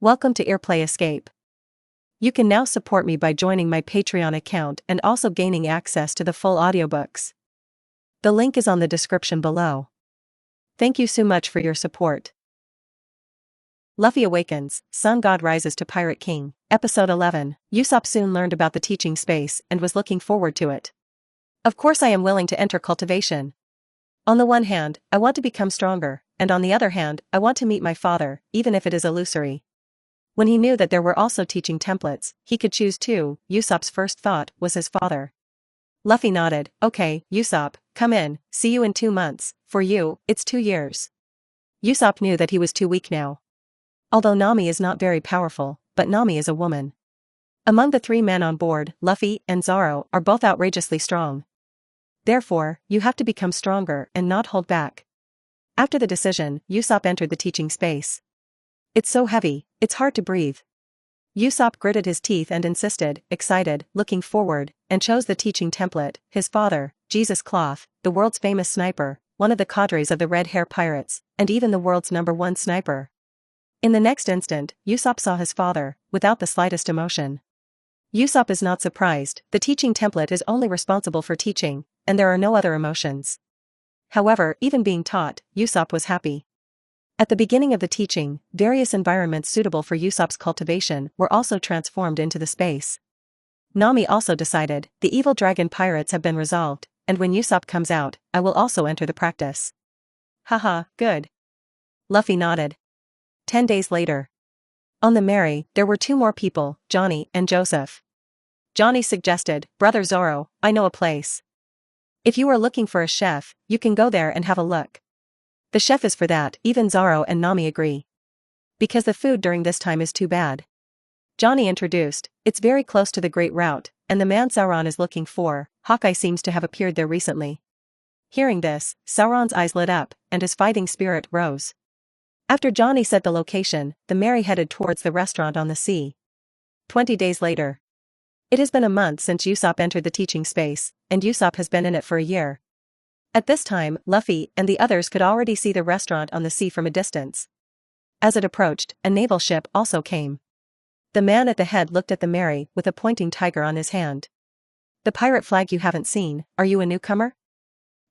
Welcome to Airplay Escape. You can now support me by joining my Patreon account and also gaining access to the full audiobooks. The link is on the description below. Thank you so much for your support. Luffy Awakens, Sun God rises to Pirate King. Episode 11. Usopp soon learned about the teaching space and was looking forward to it. Of course I am willing to enter cultivation. On the one hand, I want to become stronger, and on the other hand, I want to meet my father, even if it is illusory. When he knew that there were also teaching templates, he could choose two. Usopp's first thought was his father. Luffy nodded. Okay, Usopp, come in, see you in 2 months, for you, it's 2 years. Usopp knew that he was too weak now. Although Nami is not very powerful, but Nami is a woman. Among the 3 men on board, Luffy and Zoro are both outrageously strong. Therefore, you have to become stronger and not hold back. After the decision, Usopp entered the teaching space. It's so heavy, it's hard to breathe. Usopp gritted his teeth and insisted, excited, looking forward, and chose the teaching template. His father, Jesus Cloth, the world's famous sniper, one of the cadres of the Red Hair Pirates, and even the world's #1 sniper. In the next instant, Usopp saw his father, without the slightest emotion. Usopp is not surprised, the teaching template is only responsible for teaching, and there are no other emotions. However, even being taught, Usopp was happy. At the beginning of the teaching, various environments suitable for Usopp's cultivation were also transformed into the space. Nami also decided, the evil dragon pirates have been resolved, and when Usopp comes out, I will also enter the practice. Haha, good. Luffy nodded. 10 days later. On the Mary, there were 2 more people, Johnny and Joseph. Johnny suggested, Brother Zoro, I know a place. If you are looking for a chef, you can go there and have a look. The chef is for that, even Zoro and Nami agree. Because the food during this time is too bad. Johnny introduced, it's very close to the Great Route, and the man Sauron is looking for, Hawkeye seems to have appeared there recently. Hearing this, Sauron's eyes lit up, and his fighting spirit rose. After Johnny said the location, the Mary headed towards the restaurant on the sea. 20 days later. It has been a month since Usopp entered the teaching space, and Usopp has been in it for a year. At this time, Luffy and the others could already see the restaurant on the sea from a distance. As it approached, a naval ship also came. The man at the head looked at the Mary with a pointing tiger on his hand. The pirate flag you haven't seen, are you a newcomer?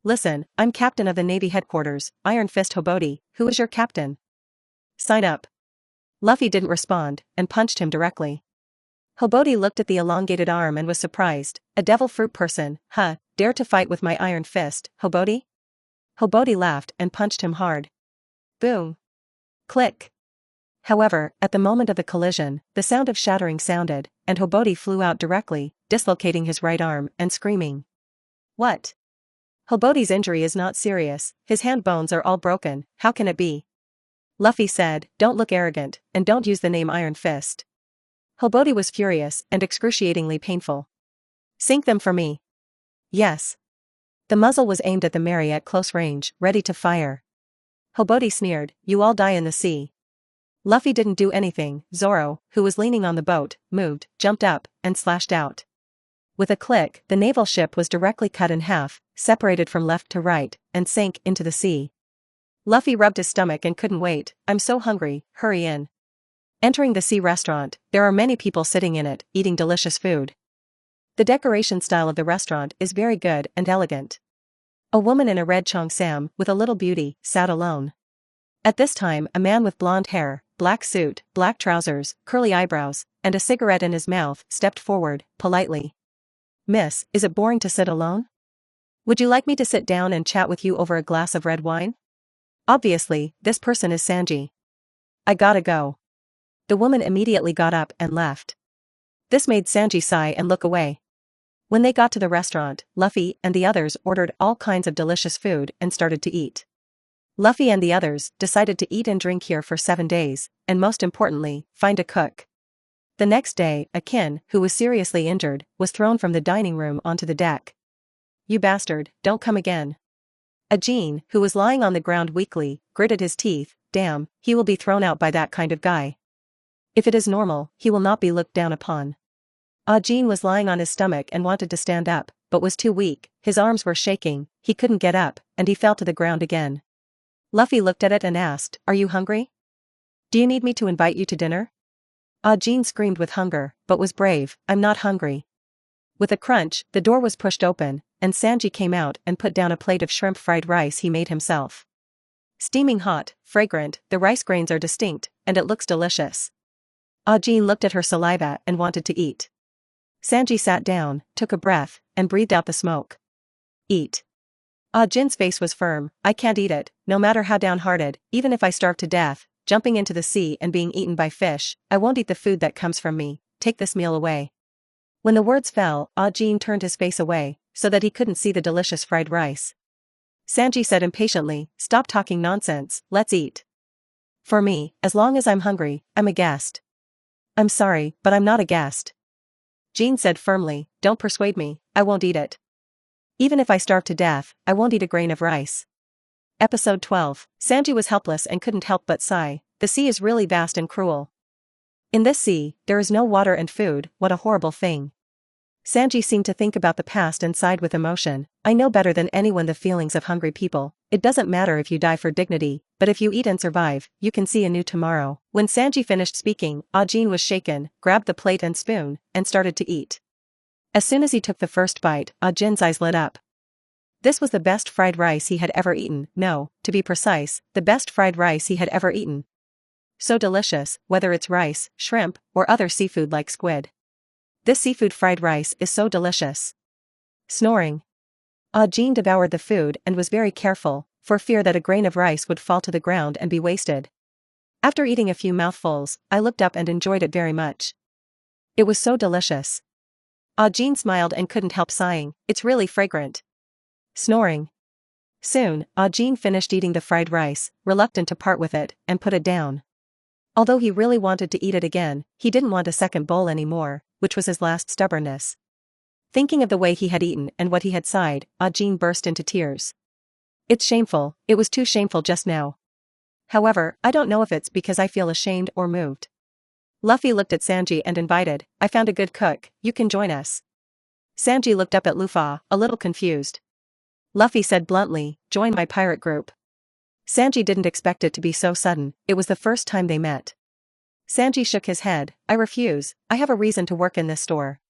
Listen, I'm captain of the Navy headquarters, Iron Fist Sabaody, who is your captain? Sign up. Luffy didn't respond, and punched him directly. Sabaody looked at the elongated arm and was surprised, a devil fruit person, huh, dare to fight with my iron fist, Sabaody? Sabaody laughed and punched him hard. Boom. Click. However, at the moment of the collision, the sound of shattering sounded, and Sabaody flew out directly, dislocating his right arm and screaming. What? Sabaody's injury is not serious, his hand bones are all broken, how can it be? Luffy said, don't look arrogant, and don't use the name Iron Fist. Sabaody was furious and excruciatingly painful. Sink them for me. Yes. The muzzle was aimed at the Mary at close range, ready to fire. Sabaody sneered, you all die in the sea. Luffy didn't do anything. Zoro, who was leaning on the boat, moved, jumped up, and slashed out. With a click, the naval ship was directly cut in half, separated from left to right, and sank into the sea. Luffy rubbed his stomach and couldn't wait, I'm so hungry, hurry in. Entering the sea restaurant, there are many people sitting in it, eating delicious food. The decoration style of the restaurant is very good and elegant. A woman in a red cheongsam, with a little beauty, sat alone. At this time, a man with blonde hair, black suit, black trousers, curly eyebrows, and a cigarette in his mouth, stepped forward, politely. Miss, is it boring to sit alone? Would you like me to sit down and chat with you over a glass of red wine? Obviously, this person is Sanji. I gotta go. The woman immediately got up and left. This made Sanji sigh and look away. When they got to the restaurant, Luffy and the others ordered all kinds of delicious food and started to eat. Luffy and the others decided to eat and drink here for 7 days, and most importantly, find a cook. The next day, Akin, who was seriously injured, was thrown from the dining room onto the deck. You bastard, don't come again. Ajin, who was lying on the ground weakly, gritted his teeth, damn, he will be thrown out by that kind of guy. If it is normal, he will not be looked down upon. Ajin was lying on his stomach and wanted to stand up, but was too weak, his arms were shaking, he couldn't get up, and he fell to the ground again. Luffy looked at it and asked, are you hungry? Do you need me to invite you to dinner? Ah Jean screamed with hunger, but was brave. I'm not hungry. With a crunch, the door was pushed open, and Sanji came out and put down a plate of shrimp fried rice he made himself. Steaming hot, fragrant, the rice grains are distinct, and it looks delicious. Ah Jean looked at her saliva and wanted to eat. Sanji sat down, took a breath, and breathed out the smoke. Eat. Ah Jin's face was firm. I can't eat it, no matter how downhearted, even if I starve to death, jumping into the sea and being eaten by fish, I won't eat the food that comes from me. Take this meal away. When the words fell, Ah Jin turned his face away, so that he couldn't see the delicious fried rice. Sanji said impatiently, stop talking nonsense, let's eat. For me, as long as I'm hungry, I'm a guest. I'm sorry, but I'm not a guest. Jean said firmly, don't persuade me, I won't eat it. Even if I starve to death, I won't eat a grain of rice. Episode 12. Sanji was helpless and couldn't help but sigh. The sea is really vast and cruel. In this sea, there is no water and food. What a horrible thing. Sanji seemed to think about the past and sighed with emotion. I know better than anyone the feelings of hungry people. It doesn't matter if you die for dignity, but if you eat and survive, you can see a new tomorrow. When Sanji finished speaking, Ajin was shaken, grabbed the plate and spoon, and started to eat. As soon as he took the first bite, Ajin's eyes lit up. This was the best fried rice he had ever eaten. No, to be precise, the best fried rice he had ever eaten. So delicious, whether it's rice, shrimp, or other seafood like squid. This seafood fried rice is so delicious. Snoring. Ajin devoured the food and was very careful, for fear that a grain of rice would fall to the ground and be wasted. After eating a few mouthfuls, I looked up and enjoyed it very much. It was so delicious. Ajin smiled and couldn't help sighing, it's really fragrant. Snoring. Soon, Ajin finished eating the fried rice, reluctant to part with it, and put it down. Although he really wanted to eat it again, he didn't want a second bowl anymore, which was his last stubbornness. Thinking of the way he had eaten and what he had sighed, Ajin burst into tears. It's shameful, it was too shameful just now. However, I don't know if it's because I feel ashamed or moved. Luffy looked at Sanji and invited, I found a good cook, you can join us. Sanji looked up at Luffy, a little confused. Luffy said bluntly, join my pirate group. Sanji didn't expect it to be so sudden, it was the first time they met. Sanji shook his head, I refuse, I have a reason to work in this store.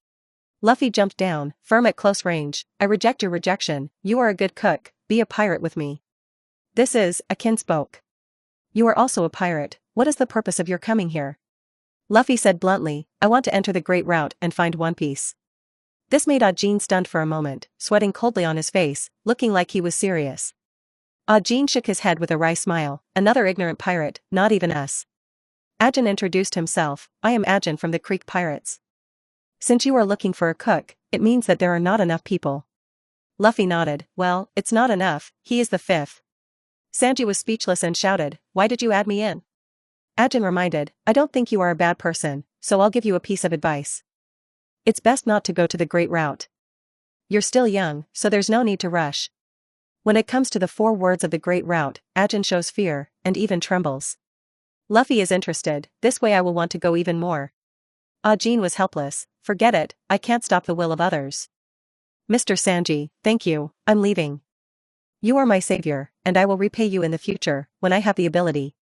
Luffy jumped down, firm at close range, I reject your rejection, you are a good cook, be a pirate with me. This is, Akin spoke. You are also a pirate, what is the purpose of your coming here? Luffy said bluntly, I want to enter the Great Route and find One Piece. This made Ajin stunned for a moment, sweating coldly on his face, looking like he was serious. Ajin shook his head with a wry smile, another ignorant pirate, not even us. Ajin introduced himself, I am Ajin from the Creek Pirates. Since you are looking for a cook, it means that there are not enough people. Luffy nodded, well, it's not enough, he is the fifth. Sanji was speechless and shouted, why did you add me in? Ajin reminded, I don't think you are a bad person, so I'll give you a piece of advice. It's best not to go to the Great Route. You're still young, so there's no need to rush. When it comes to the 4 words of the Great Route, Ajin shows fear, and even trembles. Luffy is interested, this way I will want to go even more. Ajin was helpless, forget it, I can't stop the will of others. Mr. Sanji, thank you, I'm leaving. You are my savior, and I will repay you in the future, when I have the ability.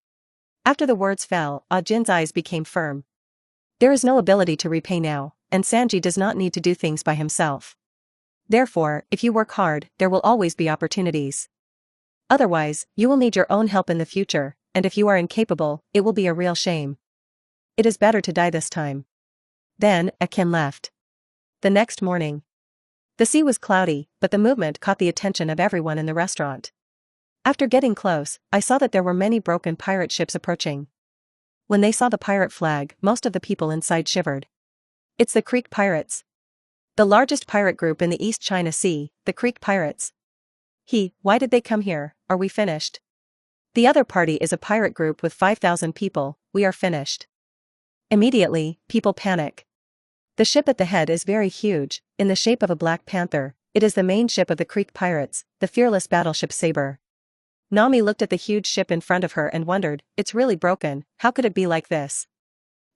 After the words fell, Ajin's eyes became firm. There is no ability to repay now, and Sanji does not need to do things by himself. Therefore, if you work hard, there will always be opportunities. Otherwise, you will need your own help in the future, and if you are incapable, it will be a real shame. It is better to die this time. Then, Akin left. The next morning. The sea was cloudy, but the movement caught the attention of everyone in the restaurant. After getting close, I saw that there were many broken pirate ships approaching. When they saw the pirate flag, most of the people inside shivered. It's the Creek Pirates. The largest pirate group in the East China Sea, the Creek Pirates. Why did they come here, are we finished? The other party is a pirate group with 5,000 people, we are finished. Immediately, people panic. The ship at the head is very huge, in the shape of a black panther, it is the main ship of the Creek Pirates, the fearless battleship Saber. Nami looked at the huge ship in front of her and wondered, it's really broken, how could it be like this?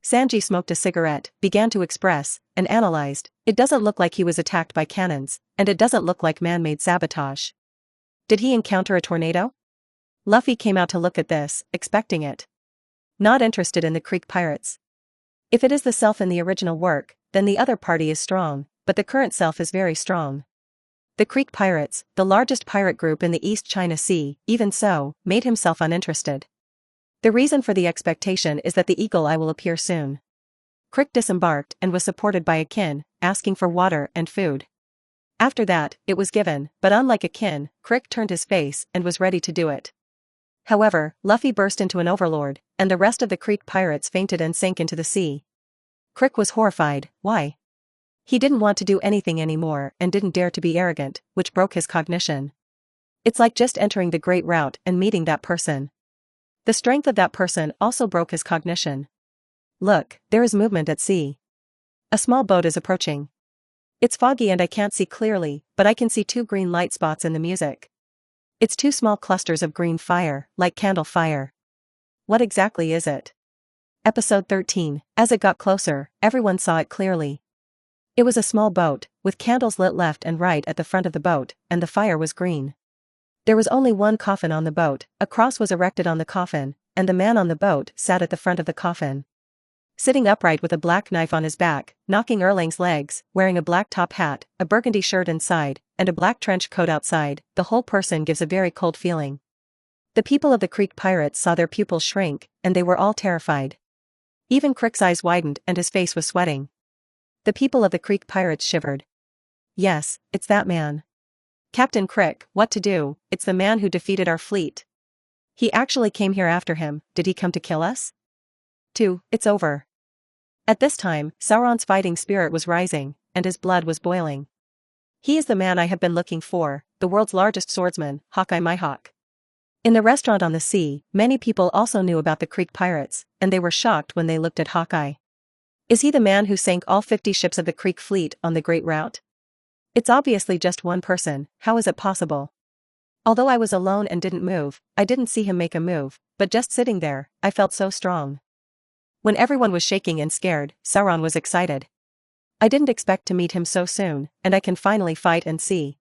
Sanji smoked a cigarette, began to express, and analyzed, it doesn't look like he was attacked by cannons, and it doesn't look like man-made sabotage. Did he encounter a tornado? Luffy came out to look at this, expecting it. Not interested in the Creek Pirates. If it is the self in the original work, then the other party is strong, but the current self is very strong. The Creek Pirates, the largest pirate group in the East China Sea, even so, made himself uninterested. The reason for the expectation is that the eagle eye will appear soon. Crick disembarked and was supported by Akin, asking for water and food. After that, it was given, but unlike Akin, Crick turned his face and was ready to do it. However, Luffy burst into an overlord, and the rest of the Creek Pirates fainted and sank into the sea. Crick was horrified. Why? He didn't want to do anything anymore and didn't dare to be arrogant, which broke his cognition. It's like just entering the Great Route and meeting that person. The strength of that person also broke his cognition. Look, there is movement at sea. A small boat is approaching. It's foggy and I can't see clearly, but I can see 2 green light spots in the music. It's 2 small clusters of green fire, like candle fire. What exactly is it? Episode 13. As it got closer, everyone saw it clearly. It was a small boat, with candles lit left and right at the front of the boat, and the fire was green. There was only one coffin on the boat, a cross was erected on the coffin, and the man on the boat sat at the front of the coffin. Sitting upright with a black knife on his back, knocking Erlang's legs, wearing a black top hat, a burgundy shirt inside, and a black trench coat outside, the whole person gives a very cold feeling. The people of the Creek Pirates saw their pupils shrink, and they were all terrified. Even Crick's eyes widened and his face was sweating. The people of the Creek Pirates shivered. Yes, it's that man. Captain Crick, what to do? It's the man who defeated our fleet. He actually came here after him. Did he come to kill us? 2. It's over. At this time, Sauron's fighting spirit was rising, and his blood was boiling. He is the man I have been looking for, the world's largest swordsman, Hawkeye my hawk. In the restaurant on the sea, many people also knew about the Creek Pirates, and they were shocked when they looked at Hawkeye. Is he the man who sank all 50 ships of the Creek fleet on the Great Route? It's obviously just one person. How is it possible? Although I was alone and didn't move, I didn't see him make a move, but just sitting there, I felt so strong. When everyone was shaking and scared, Sauron was excited. I didn't expect to meet him so soon, and I can finally fight and see.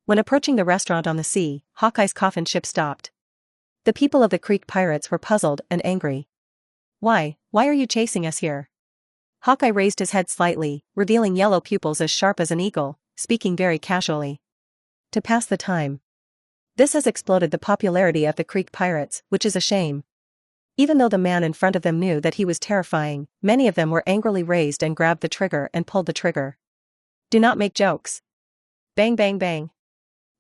When approaching the restaurant on the sea, Hawkeye's coffin ship stopped. The people of the Creek Pirates were puzzled and angry. Why are you chasing us here? Hawkeye raised his head slightly, revealing yellow pupils as sharp as an eagle, speaking very casually. To pass the time. This has exploded the popularity of the Creek Pirates, which is a shame. Even though the man in front of them knew that he was terrifying, many of them were angrily raised and grabbed the trigger and pulled the trigger. Do not make jokes. Bang bang bang.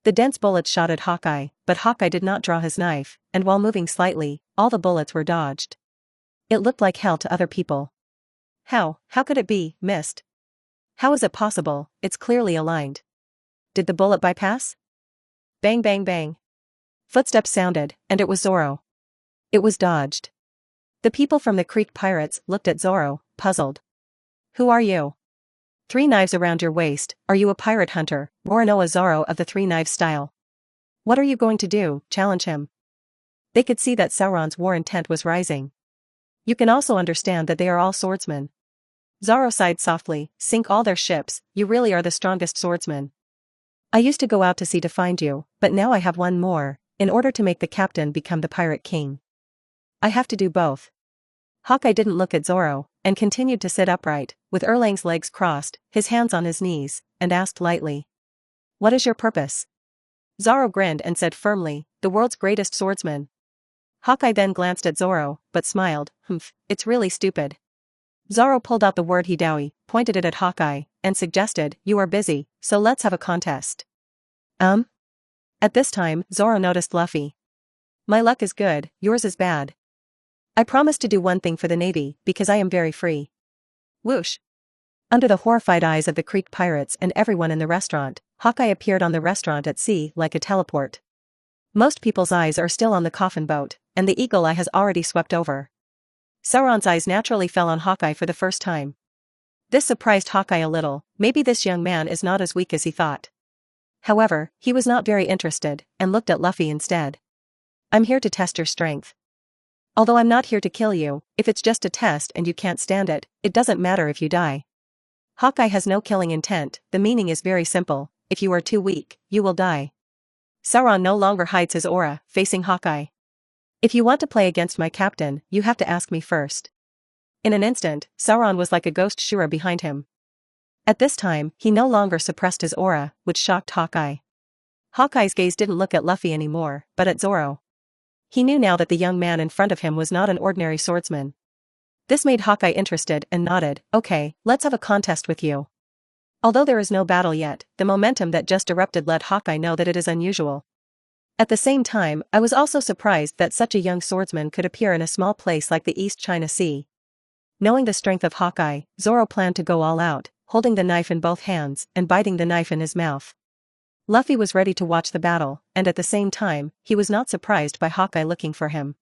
The dense bullets shot at Hawkeye, but Hawkeye did not draw his knife, and while moving slightly, all the bullets were dodged. It looked like hell to other people. How could it be missed? How is it possible? It's clearly aligned. Did the bullet bypass? Bang bang bang. Footsteps sounded, and it was Zoro. It was dodged. The people from the Creek Pirates looked at Zoro, puzzled. Who are you? 3 knives around your waist, are you a pirate hunter, Roronoa Zoro of the 3 knives style? What are you going to do? Challenge him. They could see that Sauron's war intent was rising. You can also understand that they are all swordsmen. Zoro sighed softly, sink all their ships, you really are the strongest swordsman. I used to go out to sea to find you, but now I have one more, in order to make the captain become the pirate king. I have to do both. Hawkeye didn't look at Zoro, and continued to sit upright, with Erlang's legs crossed, his hands on his knees, and asked lightly. What is your purpose? Zoro grinned and said firmly, the world's greatest swordsman. Hawkeye then glanced at Zoro, but smiled, it's really stupid. Zoro pulled out the word Hidawi, pointed it at Hawkeye, and suggested, you are busy, so let's have a contest. At this time, Zoro noticed Luffy. My luck is good, yours is bad. I promise to do one thing for the Navy, because I am very free. Whoosh. Under the horrified eyes of the Creek Pirates and everyone in the restaurant, Hawkeye appeared on the restaurant at sea like a teleport. Most people's eyes are still on the coffin boat, and the eagle eye has already swept over. Sauron's eyes naturally fell on Hawkeye for the first time. This surprised Hawkeye a little, maybe this young man is not as weak as he thought. However, he was not very interested, and looked at Luffy instead. I'm here to test your strength. Although I'm not here to kill you, if it's just a test and you can't stand it, it doesn't matter if you die. Hawkeye has no killing intent, the meaning is very simple, if you are too weak, you will die. Sauron no longer hides his aura, facing Hawkeye. If you want to play against my captain, you have to ask me first. In an instant, Sauron was like a ghost Shura behind him. At this time, he no longer suppressed his aura, which shocked Hawkeye. Hawkeye's gaze didn't look at Luffy anymore, but at Zoro. He knew now that the young man in front of him was not an ordinary swordsman. This made Hawkeye interested and nodded. Okay, let's have a contest with you. Although there is no battle yet, the momentum that just erupted let Hawkeye know that it is unusual. At the same time, I was also surprised that such a young swordsman could appear in a small place like the East China Sea. Knowing the strength of Hawkeye, Zoro planned to go all out, holding the knife in both hands and biting the knife in his mouth. Luffy was ready to watch the battle, and at the same time, he was not surprised by Hawkeye looking for him.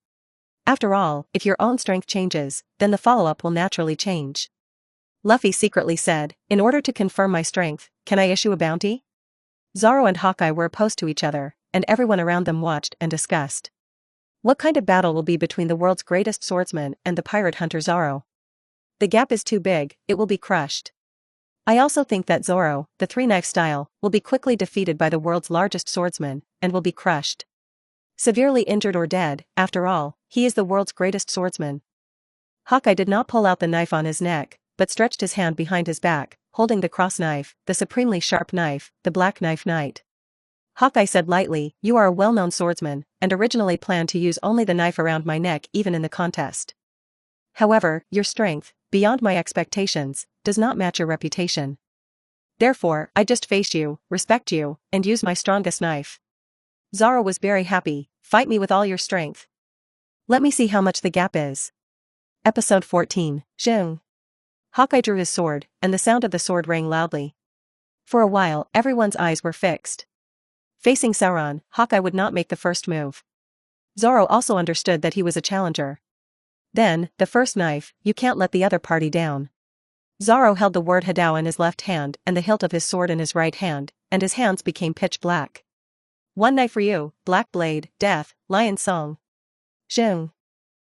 After all, if your own strength changes, then the follow-up will naturally change. Luffy secretly said, in order to confirm my strength, can I issue a bounty? Zoro and Hawkeye were opposed to each other, and everyone around them watched and discussed. What kind of battle will be between the world's greatest swordsman and the pirate hunter Zoro? The gap is too big, it will be crushed. I also think that Zoro, the three-knife style, will be quickly defeated by the world's largest swordsman, and will be crushed. Severely injured or dead, after all, he is the world's greatest swordsman. Hawkeye did not pull out the knife on his neck, but stretched his hand behind his back, holding the cross knife, the supremely sharp knife, the Black Knife Knight. Hawkeye said lightly, you are a well-known swordsman, and originally planned to use only the knife around my neck even in the contest. However, your strength, beyond my expectations, does not match your reputation. Therefore, I just face you, respect you, and use my strongest knife. Zoro was very happy. Fight me with all your strength. Let me see how much the gap is. Episode 14, Zheng. Hawkeye drew his sword, and the sound of the sword rang loudly. For a while, everyone's eyes were fixed. Facing Sauron, Hawkeye would not make the first move. Zoro also understood that he was a challenger. Then, the first knife, you can't let the other party down. Zoro held the word Hadao in his left hand and the hilt of his sword in his right hand, and his hands became pitch black. One knife for you, Black Blade, Death, Lion Song. Zheng.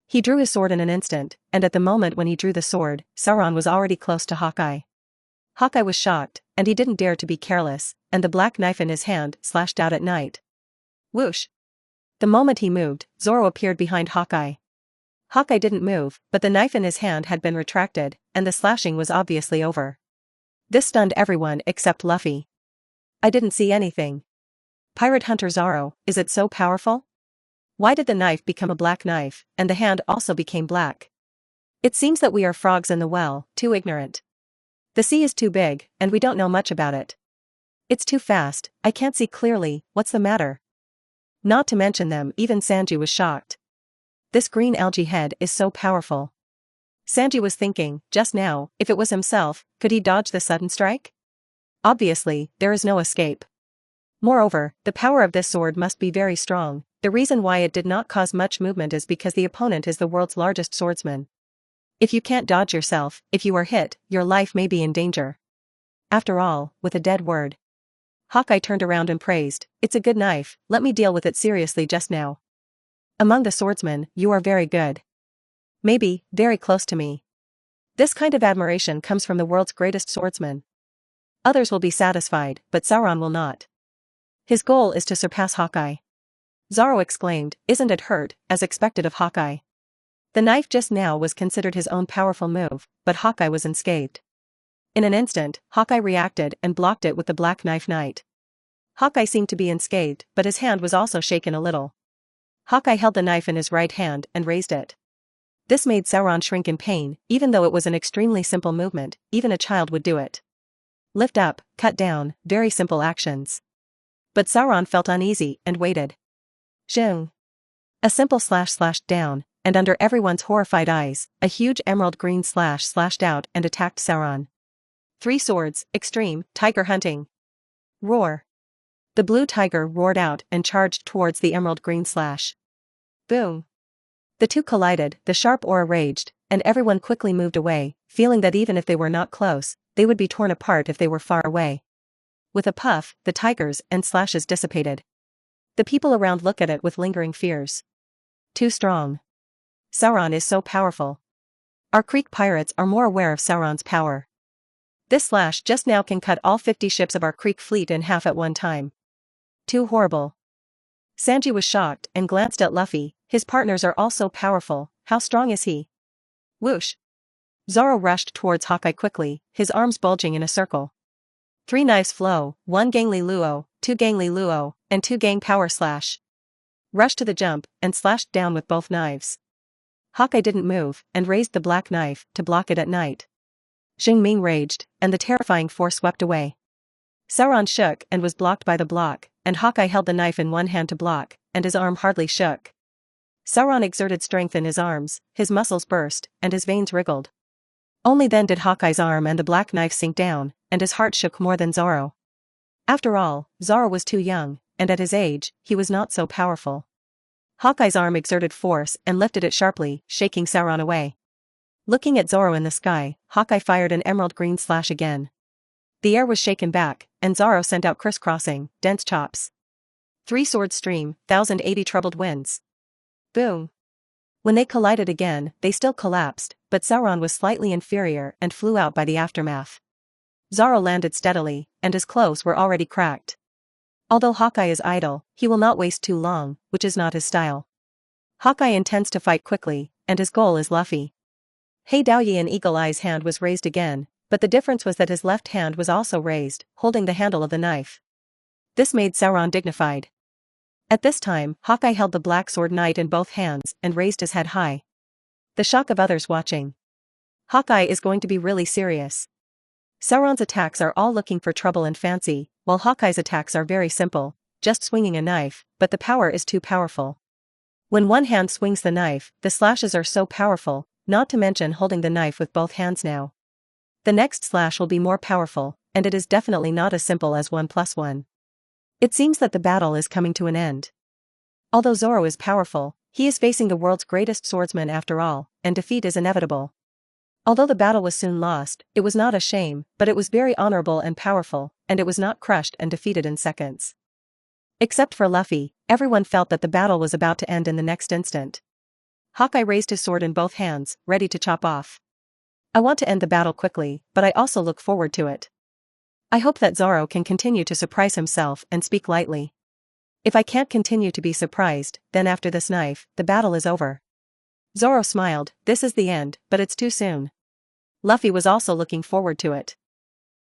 He drew his sword in an instant, and at the moment when he drew the sword, Sauron was already close to Hawkeye. Hawkeye was shocked, and he didn't dare to be careless, and the black knife in his hand slashed out at night. Whoosh! The moment he moved, Zoro appeared behind Hawkeye. Hawkeye didn't move, but the knife in his hand had been retracted, and the slashing was obviously over. This stunned everyone except Luffy. I didn't see anything. Pirate Hunter Zoro, is it so powerful? Why did the knife become a black knife, and the hand also became black? It seems that we are frogs in the well, too ignorant. The sea is too big, and we don't know much about it. It's too fast, I can't see clearly, what's the matter? Not to mention them, even Sanji was shocked. This green algae head is so powerful. Sanji was thinking, just now, if it was himself, could he dodge the sudden strike? Obviously, there is no escape. Moreover, the power of this sword must be very strong. The reason why it did not cause much movement is because the opponent is the world's largest swordsman. If you can't dodge yourself, if you are hit, your life may be in danger. After all, with a dead word. Hawkeye turned around and praised, it's a good knife, let me deal with it seriously just now. Among the swordsmen, you are very good. Maybe, very close to me. This kind of admiration comes from the world's greatest swordsman. Others will be satisfied, but Sauron will not. His goal is to surpass Hawkeye. Zoro exclaimed, isn't it hurt, as expected of Hawkeye. The knife just now was considered his own powerful move, but Hawkeye was unscathed. In an instant, Hawkeye reacted and blocked it with the Black Knife Knight. Hawkeye seemed to be unscathed, but his hand was also shaken a little. Hawkeye held the knife in his right hand and raised it. This made Sauron shrink in pain, even though it was an extremely simple movement, even a child would do it. Lift up, cut down, very simple actions. But Sauron felt uneasy and waited. Zheng. A simple slash slashed down, and under everyone's horrified eyes, a huge emerald green slash slashed out and attacked Sauron. Three swords, extreme, tiger hunting. Roar. The blue tiger roared out and charged towards the emerald green slash. Boom. The two collided, the sharp aura raged, and everyone quickly moved away, feeling that even if they were not close, they would be torn apart if they were far away. With a puff, the tigers and slashes dissipated. The people around look at it with lingering fears. Too strong. Sauron is so powerful. Our Creek pirates are more aware of Sauron's power. This slash just now can cut all 50 ships of our Creek fleet in half at one time. Too horrible. Sanji was shocked and glanced at Luffy, his partners are all so powerful, how strong is he? Whoosh. Zoro rushed towards Hawkeye quickly, his arms bulging in a circle. 3 knives flow, 1 gangly luo, 2 gangly luo, and 2 gang power slash. Rushed to the jump, and slashed down with both knives. Hawkeye didn't move, and raised the black knife, to block it at night. Xing Ming raged, and the terrifying force swept away. Sauron shook and was blocked by the block, and Hawkeye held the knife in one hand to block, and his arm hardly shook. Sauron exerted strength in his arms, his muscles burst, and his veins wriggled. Only then did Hawkeye's arm and the black knife sink down, and his heart shook more than Zoro. After all, Zoro was too young, and at his age, he was not so powerful. Hawkeye's arm exerted force and lifted it sharply, shaking Sauron away. Looking at Zoro in the sky, Hawkeye fired an emerald green slash again. The air was shaken back, and Zoro sent out crisscrossing, dense chops. 3 swords stream, 1080 troubled winds. Boom. When they collided again, they still collapsed, but Sauron was slightly inferior and flew out by the aftermath. Zoro landed steadily, and his clothes were already cracked. Although Hawkeye is idle, he will not waste too long, which is not his style. Hawkeye intends to fight quickly, and his goal is Luffy. Hey Daoyi and Eagle Eye's hand was raised again, but the difference was that his left hand was also raised, holding the handle of the knife. This made Sauron dignified. At this time, Hawkeye held the black sword knight in both hands and raised his head high. The shock of others watching. Hawkeye is going to be really serious. Sauron's attacks are all looking for trouble and fancy, while Hawkeye's attacks are very simple, just swinging a knife, but the power is too powerful. When one hand swings the knife, the slashes are so powerful, not to mention holding the knife with both hands now. The next slash will be more powerful, and it is definitely not as simple as 1+1. It seems that the battle is coming to an end. Although Zoro is powerful, he is facing the world's greatest swordsman after all, and defeat is inevitable. Although the battle was soon lost, it was not a shame, but it was very honorable and powerful, and it was not crushed and defeated in seconds. Except for Luffy, everyone felt that the battle was about to end in the next instant. Hawkeye raised his sword in both hands, ready to chop off. I want to end the battle quickly, but I also look forward to it. I hope that Zoro can continue to surprise himself and speak lightly. If I can't continue to be surprised, then after this knife, the battle is over. Zoro smiled, this is the end, but it's too soon. Luffy was also looking forward to it.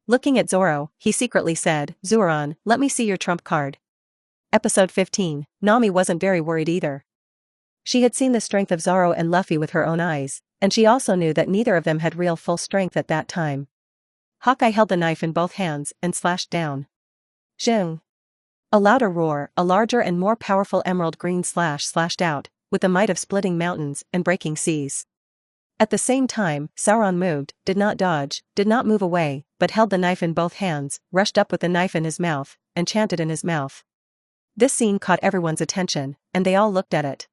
Looking at Zoro, he secretly said, Zuron, let me see your trump card. Episode 15, Nami wasn't very worried either. She had seen the strength of Zoro and Luffy with her own eyes, and she also knew that neither of them had real full strength at that time. Hawkeye held the knife in both hands and slashed down. Zheng. A louder roar, a larger and more powerful emerald green slash slashed out, with the might of splitting mountains and breaking seas. At the same time, Sauron moved, did not dodge, did not move away, but held the knife in both hands, rushed up with the knife in his mouth, and chanted in his mouth. This scene caught everyone's attention, and they all looked at it.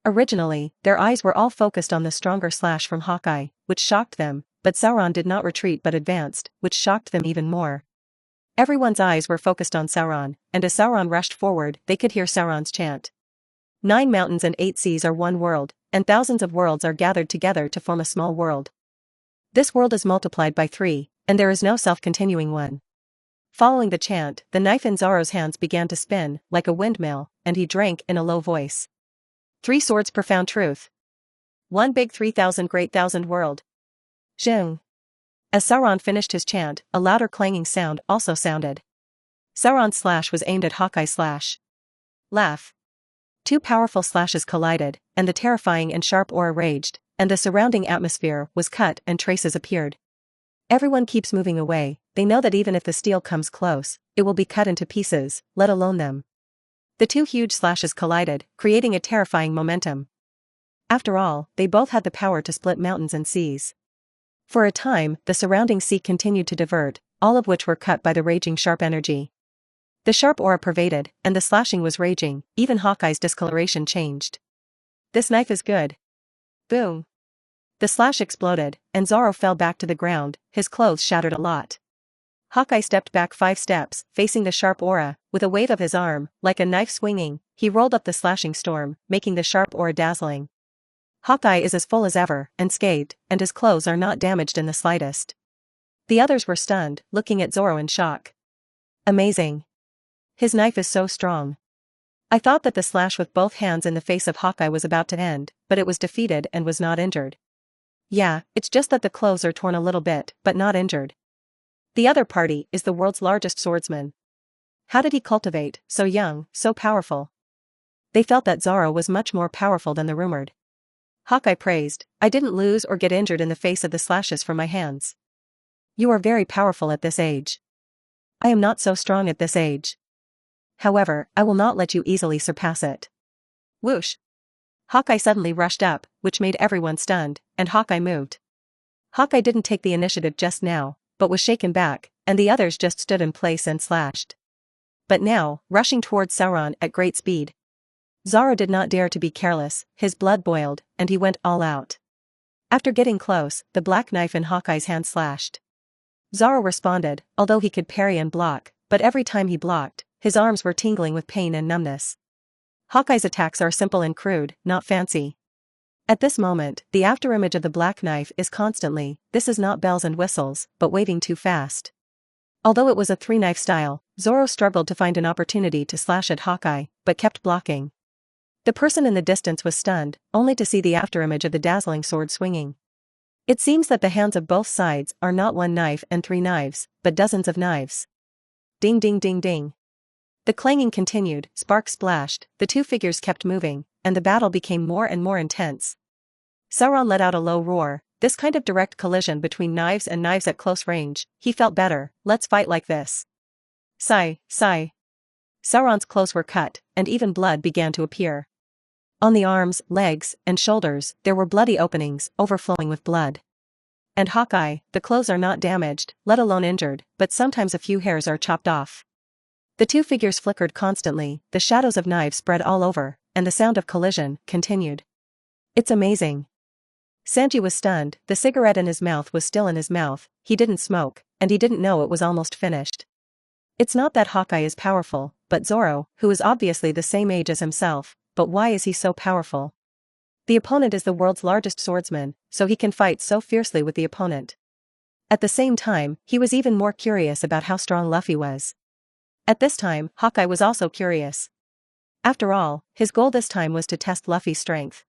Originally, their eyes were all focused on the stronger slash from Hawkeye, which shocked them, but Sauron did not retreat but advanced, which shocked them even more. Everyone's eyes were focused on Sauron, and as Sauron rushed forward, they could hear Sauron's chant. 9 mountains and 8 seas are one world, and thousands of worlds are gathered together to form a small world. This world is multiplied by 3, and there is no self-continuing one. Following the chant, the knife in Zoro's hands began to spin, like a windmill, and he drank in a low voice. 3 swords profound truth. 1 big 3,000 great thousand world. Zheng. As Sauron finished his chant, a louder clanging sound also sounded. Sauron's slash was aimed at Hawkeye's slash. Laugh. 2 powerful slashes collided, and the terrifying and sharp aura raged, and the surrounding atmosphere was cut and traces appeared. Everyone keeps moving away, they know that even if the steel comes close, it will be cut into pieces, let alone them. The 2 huge slashes collided, creating a terrifying momentum. After all, they both had the power to split mountains and seas. For a time, the surrounding sea continued to divert, all of which were cut by the raging sharp energy. The sharp aura pervaded, and the slashing was raging, even Hawkeye's discoloration changed. This knife is good. Boom. The slash exploded, and Zoro fell back to the ground, his clothes shattered a lot. Hawkeye stepped back 5 steps, facing the sharp aura, with a wave of his arm, like a knife swinging, he rolled up the slashing storm, making the sharp aura dazzling. Hawkeye is as full as ever, unscathed, and his clothes are not damaged in the slightest. The others were stunned, looking at Zoro in shock. Amazing. His knife is so strong. I thought that the slash with both hands in the face of Hawkeye was about to end, but it was defeated and was not injured. Yeah, it's just that the clothes are torn a little bit, but not injured. The other party is the world's largest swordsman. How did he cultivate, so young, so powerful? They felt that Zoro was much more powerful than the rumored. Hawkeye praised, I didn't lose or get injured in the face of the slashes from my hands. You are very powerful at this age. I am not so strong at this age. However, I will not let you easily surpass it. Whoosh! Hawkeye suddenly rushed up, which made everyone stunned, and Hawkeye moved. Hawkeye didn't take the initiative just now, but was shaken back, and the others just stood in place and slashed. But now, rushing towards Sauron at great speed. Zoro did not dare to be careless, his blood boiled, and he went all out. After getting close, the black knife in Hawkeye's hand slashed. Zoro responded, although he could parry and block, but every time he blocked, his arms were tingling with pain and numbness. Hawkeye's attacks are simple and crude, not fancy. At this moment, the afterimage of the black knife is constantly, this is not bells and whistles, but waving too fast. Although it was a three-knife style, Zoro struggled to find an opportunity to slash at Hawkeye, but kept blocking. The person in the distance was stunned, only to see the afterimage of the dazzling sword swinging. It seems that the hands of both sides are not one knife and three knives, but dozens of knives. Ding ding ding ding. The clanging continued, sparks splashed, the two figures kept moving, and the battle became more and more intense. Sauron let out a low roar, this kind of direct collision between knives and knives at close range, he felt better, let's fight like this. Sigh, sigh. Sauron's clothes were cut, and even blood began to appear. On the arms, legs, and shoulders, there were bloody openings, overflowing with blood. And Hawkeye, the clothes are not damaged, let alone injured, but sometimes a few hairs are chopped off. The two figures flickered constantly, the shadows of knives spread all over, and the sound of collision continued. It's amazing. Sanji was stunned, the cigarette in his mouth was still in his mouth, he didn't smoke, and he didn't know it was almost finished. It's not that Hawkeye is powerful, but Zoro, who is obviously the same age as himself, but why is he so powerful? The opponent is the world's largest swordsman, so he can fight so fiercely with the opponent. At the same time, he was even more curious about how strong Luffy was. At this time, Hawkeye was also curious. After all, his goal this time was to test Luffy's strength.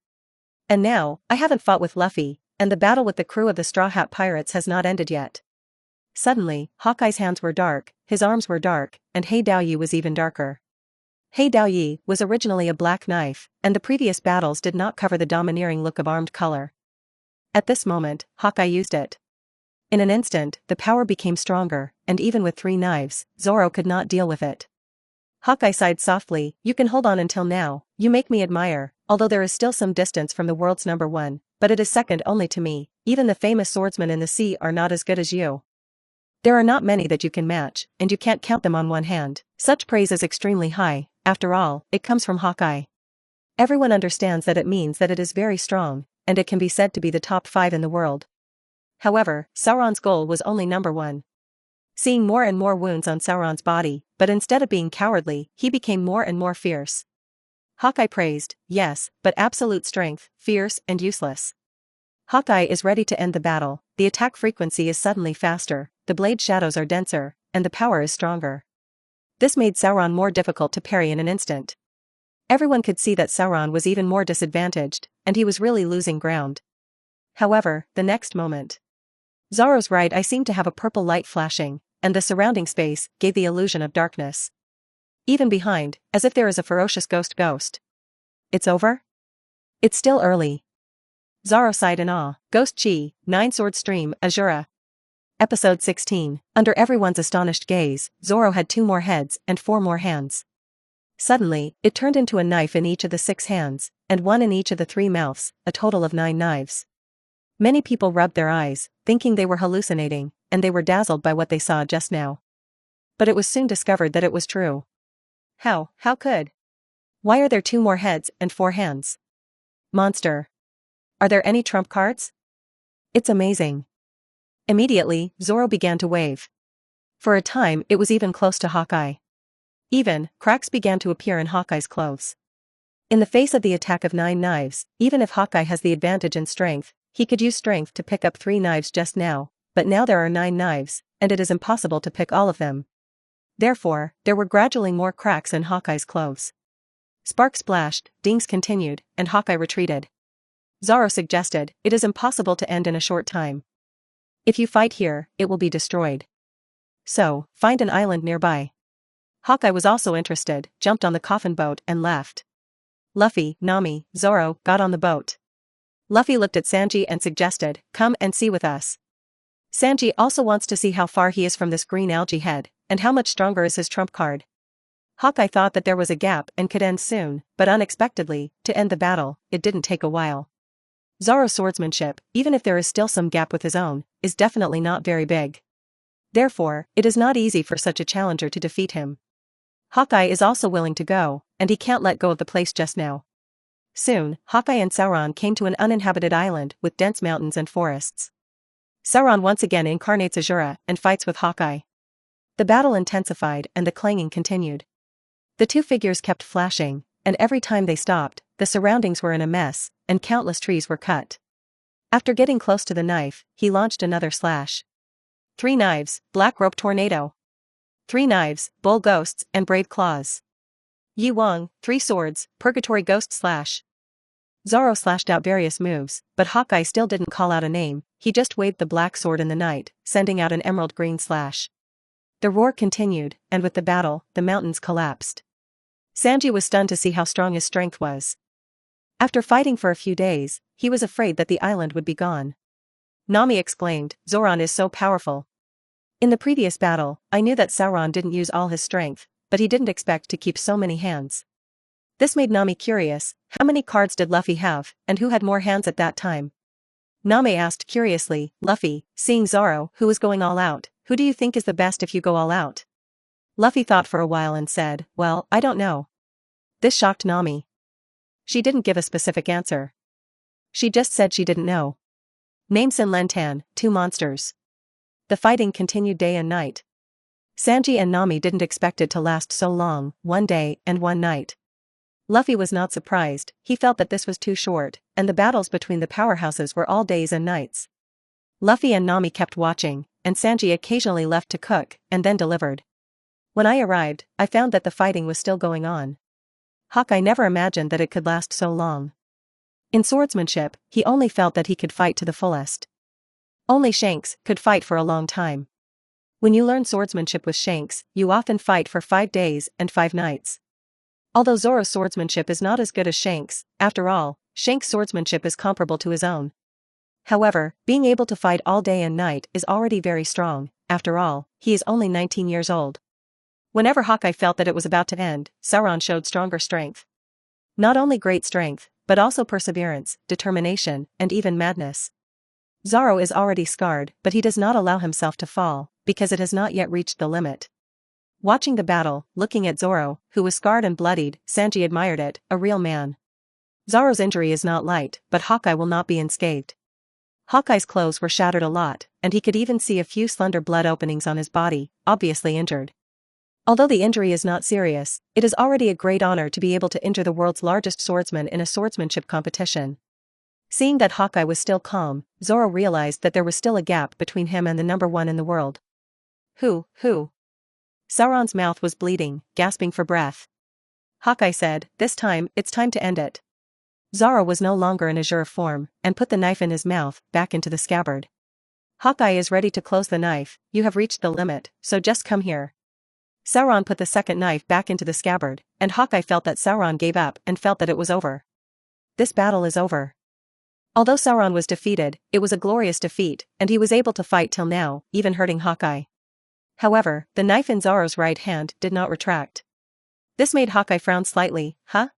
And now, I haven't fought with Luffy, and the battle with the crew of the Straw Hat Pirates has not ended yet. Suddenly, Hawkeye's hands were dark, his arms were dark, and Hei Daoyi was even darker. Hei Daoyi was originally a black knife, and the previous battles did not cover the domineering look of armed color. At this moment, Hawkeye used it. In an instant, the power became stronger, and even with three knives, Zoro could not deal with it. Hawkeye sighed softly, you can hold on until now, you make me admire, although there is still some distance from the world's number one, but it is second only to me, even the famous swordsmen in the sea are not as good as you. There are not many that you can match, and you can't count them on one hand, such praise is extremely high, after all, it comes from Hawkeye. Everyone understands that it means that it is very strong, and it can be said to be the top 5 in the world. However, Sauron's goal was only number 1. Seeing more and more wounds on Sauron's body, but instead of being cowardly, he became more and more fierce. Hawkeye praised, yes, but absolute strength, fierce and useless. Hawkeye is ready to end the battle, the attack frequency is suddenly faster, the blade shadows are denser, and the power is stronger. This made Sauron more difficult to parry in an instant. Everyone could see that Sauron was even more disadvantaged, and he was really losing ground. However, the next moment, Zoro's right eye seemed to have a purple light flashing, and the surrounding space gave the illusion of darkness. Even behind, as if there is a ferocious ghost. It's over? It's still early. Zoro sighed in awe. Ghost Chi, 9-sword stream, Azura. Episode 16. Under everyone's astonished gaze, Zoro had 2 more heads and 4 more hands. Suddenly, it turned into a knife in each of the 6 hands, and 1 in each of the 3 mouths, a total of 9 knives. Many people rubbed their eyes, thinking they were hallucinating, and they were dazzled by what they saw just now. But it was soon discovered that it was true. How could? Why are there 2 more heads and 4 hands? Monster. Are there any trump cards? It's amazing. Immediately, Zoro began to wave. For a time, it was even close to Hawkeye. Even, cracks began to appear in Hawkeye's clothes. In the face of the attack of 9 knives, even if Hawkeye has the advantage in strength, he could use strength to pick up 3 knives just now, but now there are 9 knives, and it is impossible to pick all of them. Therefore, there were gradually more cracks in Hawkeye's clothes. Sparks splashed, dings continued, and Hawkeye retreated. Zoro suggested, it is impossible to end in a short time. If you fight here, it will be destroyed. So, find an island nearby. Hawkeye was also interested, jumped on the coffin boat and left. Luffy, Nami, Zoro got on the boat. Luffy looked at Sanji and suggested, come and see with us. Sanji also wants to see how far he is from this green algae head, and how much stronger is his trump card. Hawkeye thought that there was a gap and could end soon, but unexpectedly, to end the battle, it didn't take a while. Zoro's swordsmanship, even if there is still some gap with his own, is definitely not very big. Therefore, it is not easy for such a challenger to defeat him. Hawkeye is also willing to go, and he can't let go of the place just now. Soon, Hawkeye and Sauron came to an uninhabited island with dense mountains and forests. Sauron once again incarnates Azura and fights with Hawkeye. The battle intensified and the clanging continued. The two figures kept flashing, and every time they stopped, the surroundings were in a mess, and countless trees were cut. After getting close to the knife, he launched another slash. 3 knives, black rope tornado. 3 knives, bull ghosts and brave claws. Yi Wang, 3 swords, purgatory ghost slash. Zoro slashed out various moves, but Hawkeye still didn't call out a name, he just waved the black sword in the night, sending out an emerald green slash. The roar continued, and with the battle, the mountains collapsed. Sanji was stunned to see how strong his strength was. After fighting for a few days, he was afraid that the island would be gone. Nami exclaimed, Zoran is so powerful. In the previous battle, I knew that Sauron didn't use all his strength, but he didn't expect to keep so many hands. This made Nami curious, how many cards did Luffy have, and who had more hands at that time? Nami asked curiously, Luffy, seeing Zoro, who was going all out, who do you think is the best if you go all out? Luffy thought for a while and said, well, I don't know. This shocked Nami. She didn't give a specific answer. She just said she didn't know. Name Sin Lentan, 2 monsters. The fighting continued day and night. Sanji and Nami didn't expect it to last so long, 1 day and 1 night. Luffy was not surprised, he felt that this was too short, and the battles between the powerhouses were all days and nights. Luffy and Nami kept watching, and Sanji occasionally left to cook, and then delivered. When I arrived, I found that the fighting was still going on. Hawkeye never imagined that it could last so long. In swordsmanship, he only felt that he could fight to the fullest. Only Shanks could fight for a long time. When you learn swordsmanship with Shanks, you often fight for 5 days and 5 nights. Although Zoro's swordsmanship is not as good as Shanks', after all, Shanks' swordsmanship is comparable to his own. However, being able to fight all day and night is already very strong, after all, he is only 19 years old. Whenever Hawkeye felt that it was about to end, Sauron showed stronger strength. Not only great strength, but also perseverance, determination, and even madness. Zoro is already scarred, but he does not allow himself to fall, because it has not yet reached the limit. Watching the battle, looking at Zoro, who was scarred and bloodied, Sanji admired it, a real man. Zoro's injury is not light, but Hawkeye will not be unscathed. Hawkeye's clothes were shattered a lot, and he could even see a few slender blood openings on his body, obviously injured. Although the injury is not serious, it is already a great honor to be able to injure the world's largest swordsman in a swordsmanship competition. Seeing that Hawkeye was still calm, Zoro realized that there was still a gap between him and the number 1 in the world. Who? Sauron's mouth was bleeding, gasping for breath. Hawkeye said, this time, it's time to end it. Zoro was no longer in Azure form, and put the knife in his mouth, back into the scabbard. Hawkeye is ready to close the knife, you have reached the limit, so just come here. Sauron put the second knife back into the scabbard, and Hawkeye felt that Sauron gave up and felt that it was over. This battle is over. Although Sauron was defeated, it was a glorious defeat, and he was able to fight till now, even hurting Hawkeye. However, the knife in Zoro's right hand did not retract. This made Hawkeye frown slightly, huh?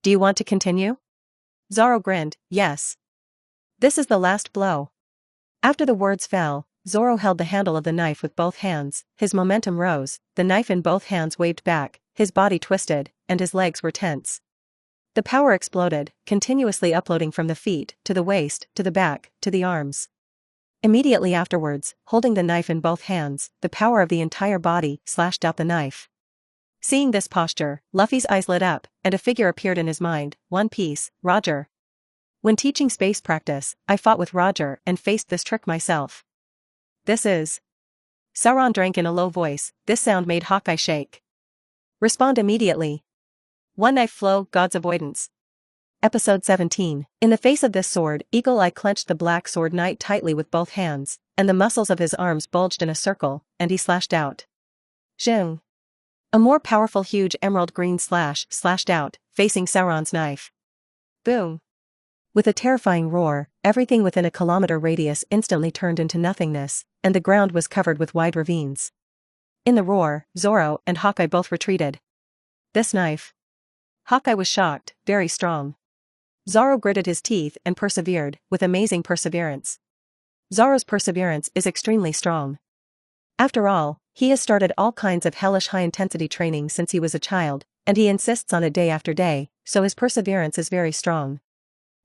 Do you want to continue? Zoro grinned, yes. This is the last blow. After the words fell, Zoro held the handle of the knife with both hands, his momentum rose, the knife in both hands waved back, his body twisted, and his legs were tense. The power exploded, continuously uploading from the feet, to the waist, to the back, to the arms. Immediately afterwards, holding the knife in both hands, the power of the entire body slashed out the knife. Seeing this posture, Luffy's eyes lit up, and a figure appeared in his mind, One Piece, Roger. When teaching space practice, I fought with Roger and faced this trick myself. This is. Sauron drank in a low voice, this sound made Hawkeye shake. Respond immediately. One knife flow, God's avoidance. Episode 17. In the face of this sword, Eagle Eye clenched the black sword knight tightly with both hands, and the muscles of his arms bulged in a circle, and he slashed out. Zheng. A more powerful huge emerald green slash slashed out, facing Sauron's knife. Boom. With a terrifying roar, everything within a kilometer radius instantly turned into nothingness, and the ground was covered with wide ravines. In the roar, Zoro and Hawkeye both retreated. This knife. Hawkeye was shocked, very strong. Zoro gritted his teeth and persevered, with amazing perseverance. Zoro's perseverance is extremely strong. After all, he has started all kinds of hellish high-intensity training since he was a child, and he insists on it day after day, so his perseverance is very strong.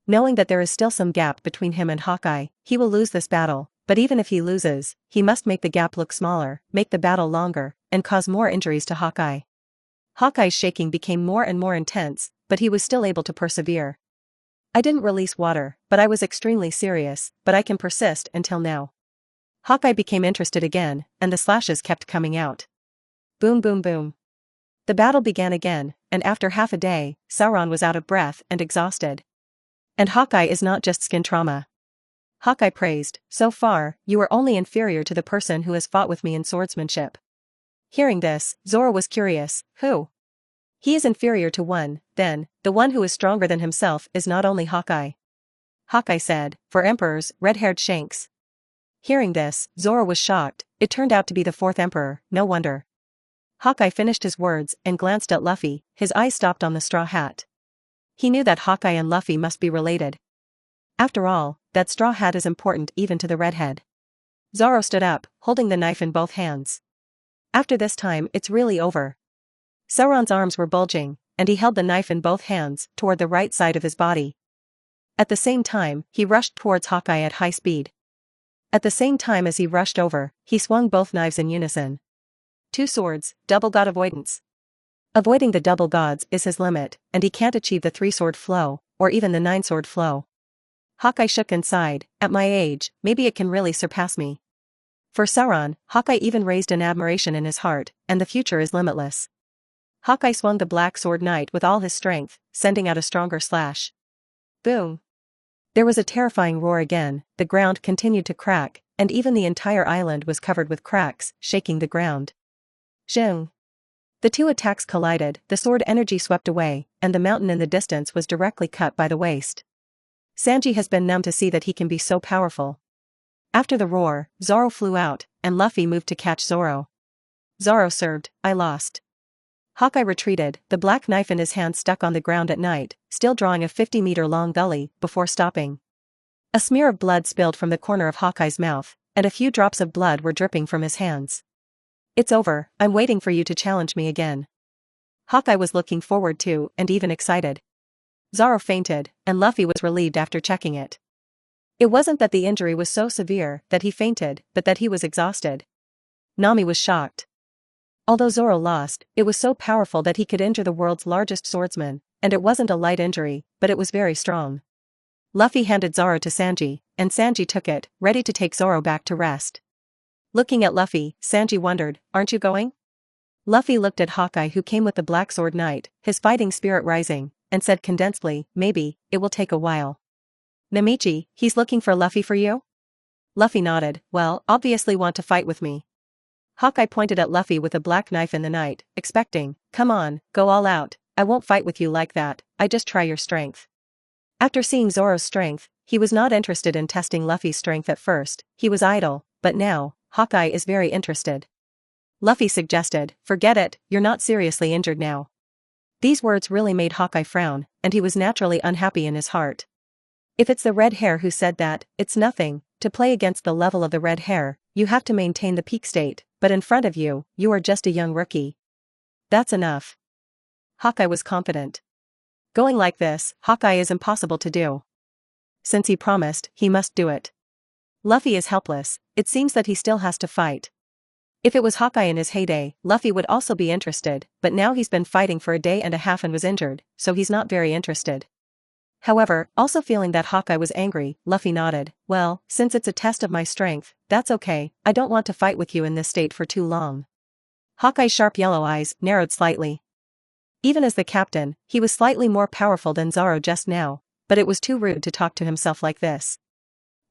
Knowing that there is still some gap between him and Hawkeye, he will lose this battle, but even if he loses, he must make the gap look smaller, make the battle longer, and cause more injuries to Hawkeye. Hawkeye's shaking became more and more intense, but he was still able to persevere. I didn't release water, but I was extremely serious, but I can persist until now. Hawkeye became interested again, and the slashes kept coming out. Boom boom boom. The battle began again, and after half a day, Sauron was out of breath and exhausted. And Hawkeye is not just skin trauma. Hawkeye praised, so far, you are only inferior to the person who has fought with me in swordsmanship. Hearing this, Zoro was curious, who? He is inferior to one, then, the one who is stronger than himself is not only Hawkeye. Hawkeye said, for emperors, red-haired shanks. Hearing this, Zoro was shocked, it turned out to be the fourth emperor, no wonder. Hawkeye finished his words and glanced at Luffy, his eyes stopped on the straw hat. He knew that Hawkeye and Luffy must be related. After all, that straw hat is important even to the redhead. Zoro stood up, holding the knife in both hands. After this time, it's really over. Sauron's arms were bulging, and he held the knife in both hands, toward the right side of his body. At the same time, he rushed towards Hawkeye at high speed. At the same time as he rushed over, he swung both knives in unison. Two swords, double god avoidance. Avoiding the double gods is his limit, and he can't achieve the three-sword flow, or even the nine-sword flow. Hawkeye shook and sighed, at my age, maybe it can really surpass me. For Sauron, Hawkeye even raised an admiration in his heart, and the future is limitless. Hawkeye swung the black sword knight with all his strength, sending out a stronger slash. Boom. There was a terrifying roar again, the ground continued to crack, and even the entire island was covered with cracks, shaking the ground. Zheng. The two attacks collided, the sword energy swept away, and the mountain in the distance was directly cut by the waist. Sanji has been numb to see that he can be so powerful. After the roar, Zoro flew out, and Luffy moved to catch Zoro. Zoro served, I lost. Hawkeye retreated, the black knife in his hand stuck on the ground at night, still drawing a 50-meter-long gully, before stopping. A smear of blood spilled from the corner of Hawkeye's mouth, and a few drops of blood were dripping from his hands. It's over, I'm waiting for you to challenge me again. Hawkeye was looking forward to, and even excited. Zoro fainted, and Luffy was relieved after checking it. It wasn't that the injury was so severe that he fainted, but that he was exhausted. Nami was shocked. Although Zoro lost, it was so powerful that he could injure the world's largest swordsman, and it wasn't a light injury, but it was very strong. Luffy handed Zoro to Sanji, and Sanji took it, ready to take Zoro back to rest. Looking at Luffy, Sanji wondered, aren't you going? Luffy looked at Hawkeye who came with the black sword knight, his fighting spirit rising, and said condensedly, maybe, it will take a while. Namichi, he's looking for Luffy for you? Luffy nodded, well, obviously want to fight with me. Hawkeye pointed at Luffy with a black knife in the night, expecting, come on, go all out, I won't fight with you like that, I just try your strength. After seeing Zoro's strength, he was not interested in testing Luffy's strength at first, he was idle, but now, Hawkeye is very interested. Luffy suggested, forget it, you're not seriously injured now. These words really made Hawkeye frown, and he was naturally unhappy in his heart. If it's the red hair who said that, it's nothing, to play against the level of the red hair, you have to maintain the peak state, but in front of you, you are just a young rookie. That's enough. Hawkeye was confident. Going like this, Hawkeye is impossible to do. Since he promised, he must do it. Luffy is helpless, it seems that he still has to fight. If it was Hawkeye in his heyday, Luffy would also be interested, but now he's been fighting for a day and a half and was injured, so he's not very interested. However, also feeling that Hawkeye was angry, Luffy nodded, well, since it's a test of my strength, that's okay, I don't want to fight with you in this state for too long. Hawkeye's sharp yellow eyes narrowed slightly. Even as the captain, he was slightly more powerful than Zoro just now, but it was too rude to talk to himself like this.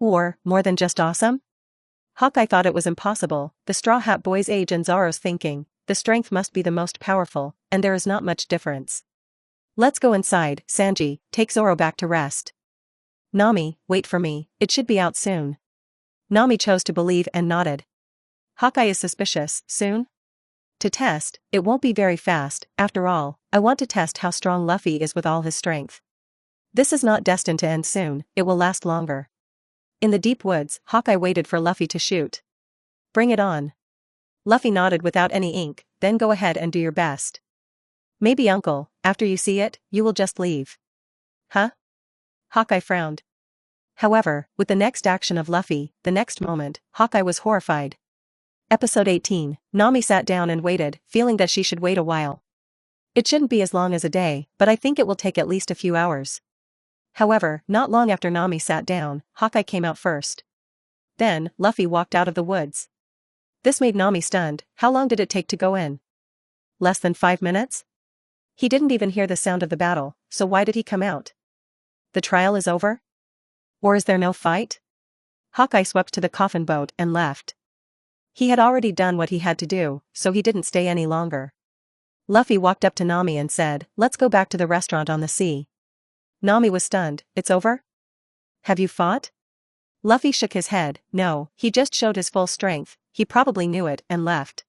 Or, more than just awesome? Hawkeye thought it was impossible. The Straw Hat Boy's age and Zoro's thinking, the strength must be the most powerful, and there is not much difference. Let's go inside, Sanji, take Zoro back to rest. Nami, wait for me, it should be out soon. Nami chose to believe and nodded. Hawkeye is suspicious, soon? To test, it won't be very fast, after all, I want to test how strong Luffy is with all his strength. This is not destined to end soon, it will last longer. In the deep woods, Hawkeye waited for Luffy to shoot. Bring it on. Luffy nodded without any ink, then go ahead and do your best. Maybe uncle, after you see it, you will just leave. Huh? Hawkeye frowned. However, with the next action of Luffy, the next moment, Hawkeye was horrified. Episode 18, Nami sat down and waited, feeling that she should wait a while. It shouldn't be as long as a day, but I think it will take at least a few hours. However, not long after Nami sat down, Hawkeye came out first. Then, Luffy walked out of the woods. This made Nami stunned. How long did it take to go in? Less than 5 minutes? He didn't even hear the sound of the battle, so why did he come out? The trial is over? Or is there no fight? Hawkeye swept to the coffin boat and left. He had already done what he had to do, so he didn't stay any longer. Luffy walked up to Nami and said, let's go back to the restaurant on the sea. Nami was stunned. It's over? Have you fought? Luffy shook his head. No, he just showed his full strength, he probably knew it and left.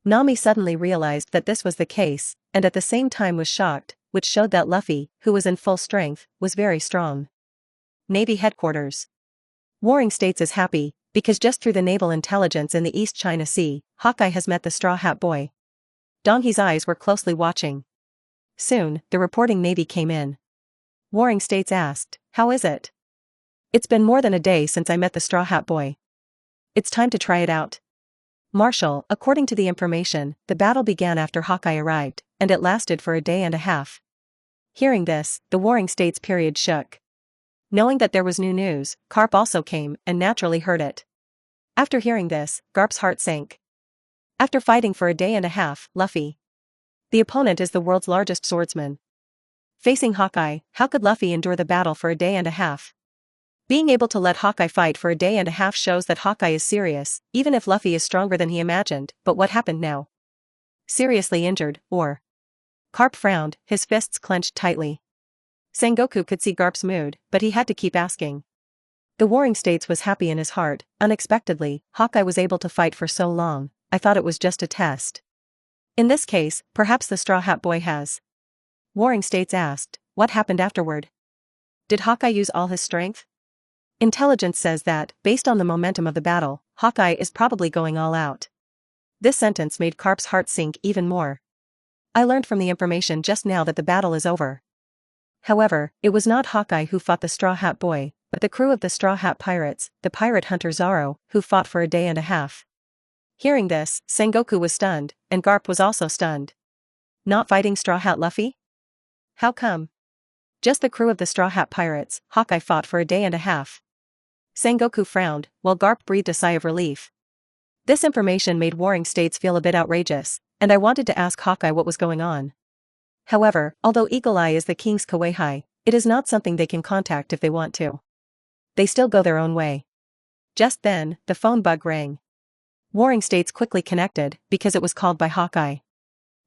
Nami suddenly realized that this was the case, and at the same time was shocked, which showed that Luffy, who was in full strength, was very strong. Navy Headquarters. Warring States is happy, because just through the naval intelligence in the East China Sea, Hawkeye has met the Straw Hat Boy. Donghee's eyes were closely watching. Soon, the reporting Navy came in. Warring States asked, how is it? It's been more than a day since I met the Straw Hat Boy. It's time to try it out. Marshal, according to the information, the battle began after Hawkeye arrived, and it lasted for a day and a half. Hearing this, the Warring States period shook. Knowing that there was new news, Garp also came, and naturally heard it. After hearing this, Garp's heart sank. After fighting for a day and a half, Luffy. The opponent is the world's largest swordsman. Facing Hawkeye, how could Luffy endure the battle for a day and a half? Being able to let Hawkeye fight for a day and a half shows that Hawkeye is serious, even if Luffy is stronger than he imagined, but what happened now? Seriously injured, or? Garp frowned, his fists clenched tightly. Sengoku could see Garp's mood, but he had to keep asking. The Warring States was happy in his heart. Unexpectedly, Hawkeye was able to fight for so long. I thought it was just a test. In this case, perhaps the Straw Hat Boy has. Warring States asked, what happened afterward? Did Hawkeye use all his strength? Intelligence says that, based on the momentum of the battle, Hawkeye is probably going all out. This sentence made Garp's heart sink even more. I learned from the information just now that the battle is over. However, it was not Hawkeye who fought the Straw Hat Boy, but the crew of the Straw Hat Pirates, the pirate hunter Zoro, who fought for a day and a half. Hearing this, Sengoku was stunned, and Garp was also stunned. Not fighting Straw Hat Luffy? How come? Just the crew of the Straw Hat Pirates, Hawkeye fought for a day and a half. Sengoku frowned, while Garp breathed a sigh of relief. This information made Warring States feel a bit outrageous, and I wanted to ask Hawkeye what was going on. However, although Eagle Eye is the king's Kawaii, it is not something they can contact if they want to. They still go their own way. Just then, the phone bug rang. Warring States quickly connected, because it was called by Hawkeye.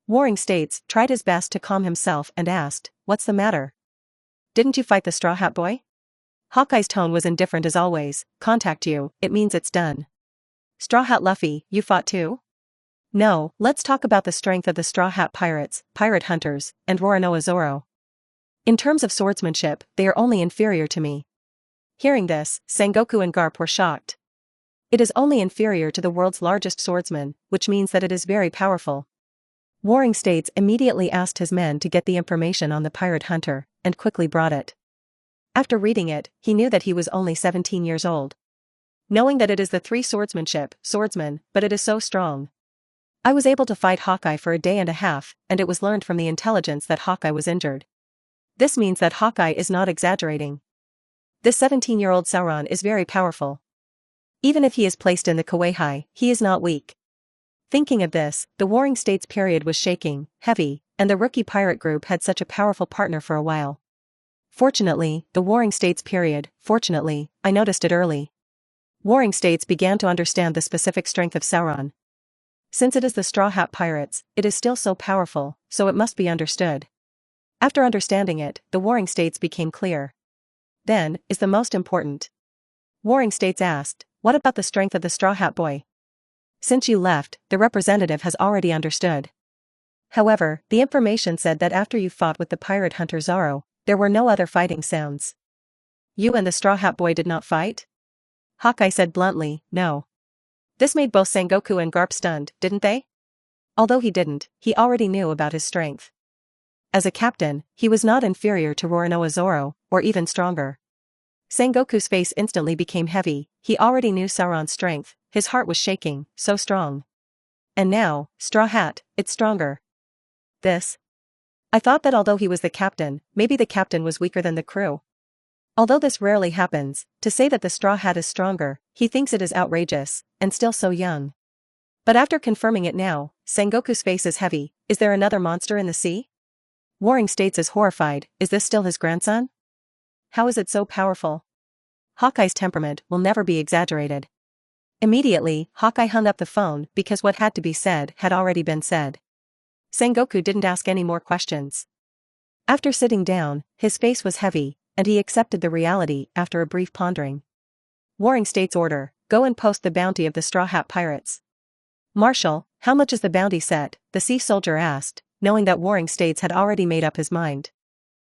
Warring States tried his best to calm himself and asked, what's the matter? Didn't you fight the Straw Hat Boy? Hawkeye's tone was indifferent as always. Contact you, it means it's done. Straw Hat Luffy, you fought too? No, let's talk about the strength of the Straw Hat Pirates, pirate hunters, and Roronoa Zoro. In terms of swordsmanship, they are only inferior to me. Hearing this, Sengoku and Garp were shocked. It is only inferior to the world's largest swordsman, which means that it is very powerful. Warring States immediately asked his men to get the information on the pirate hunter, and quickly brought it. After reading it, he knew that he was only 17 years old. Knowing that it is the three swordsman, but it is so strong. I was able to fight Hawkeye for a day and a half, and it was learned from the intelligence that Hawkeye was injured. This means that Hawkeye is not exaggerating. This 17-year-old Sauron is very powerful. Even if he is placed in the Kawaii, he is not weak. Thinking of this, the Warring States period was shaking, heavy, and the rookie pirate group had such a powerful partner for a while. Fortunately, I noticed it early. Warring States began to understand the specific strength of Sauron. Since it is the Straw Hat Pirates, it is still so powerful, so it must be understood. After understanding it, the Warring States became clear. Then, is the most important. Warring States asked, what about the strength of the Straw Hat Boy? Since you left, the representative has already understood. However, the information said that after you fought with the pirate hunter Zoro, there were no other fighting sounds. You and the Straw Hat Boy did not fight? Hawkeye said bluntly, no. This made both Sengoku and Garp stunned, didn't they? Although he didn't, he already knew about his strength. As a captain, he was not inferior to Roronoa Zoro, or even stronger. Sengoku's face instantly became heavy, he already knew Sauron's strength, his heart was shaking, so strong. And now, Straw Hat, it's stronger. This? I thought that although he was the captain, maybe the captain was weaker than the crew. Although this rarely happens, to say that the Straw Hat is stronger, he thinks it is outrageous, and still so young. But after confirming it now, Sengoku's face is heavy, is there another monster in the sea? Warring States is horrified, is this still his grandson? How is it so powerful? Hawkeye's temperament will never be exaggerated. Immediately, Hawkeye hung up the phone because what had to be said had already been said. Sengoku didn't ask any more questions. After sitting down, his face was heavy, and he accepted the reality after a brief pondering. Warring States order, go and post the bounty of the Straw Hat Pirates. Marshal, how much is the bounty set? The sea soldier asked, knowing that Warring States had already made up his mind.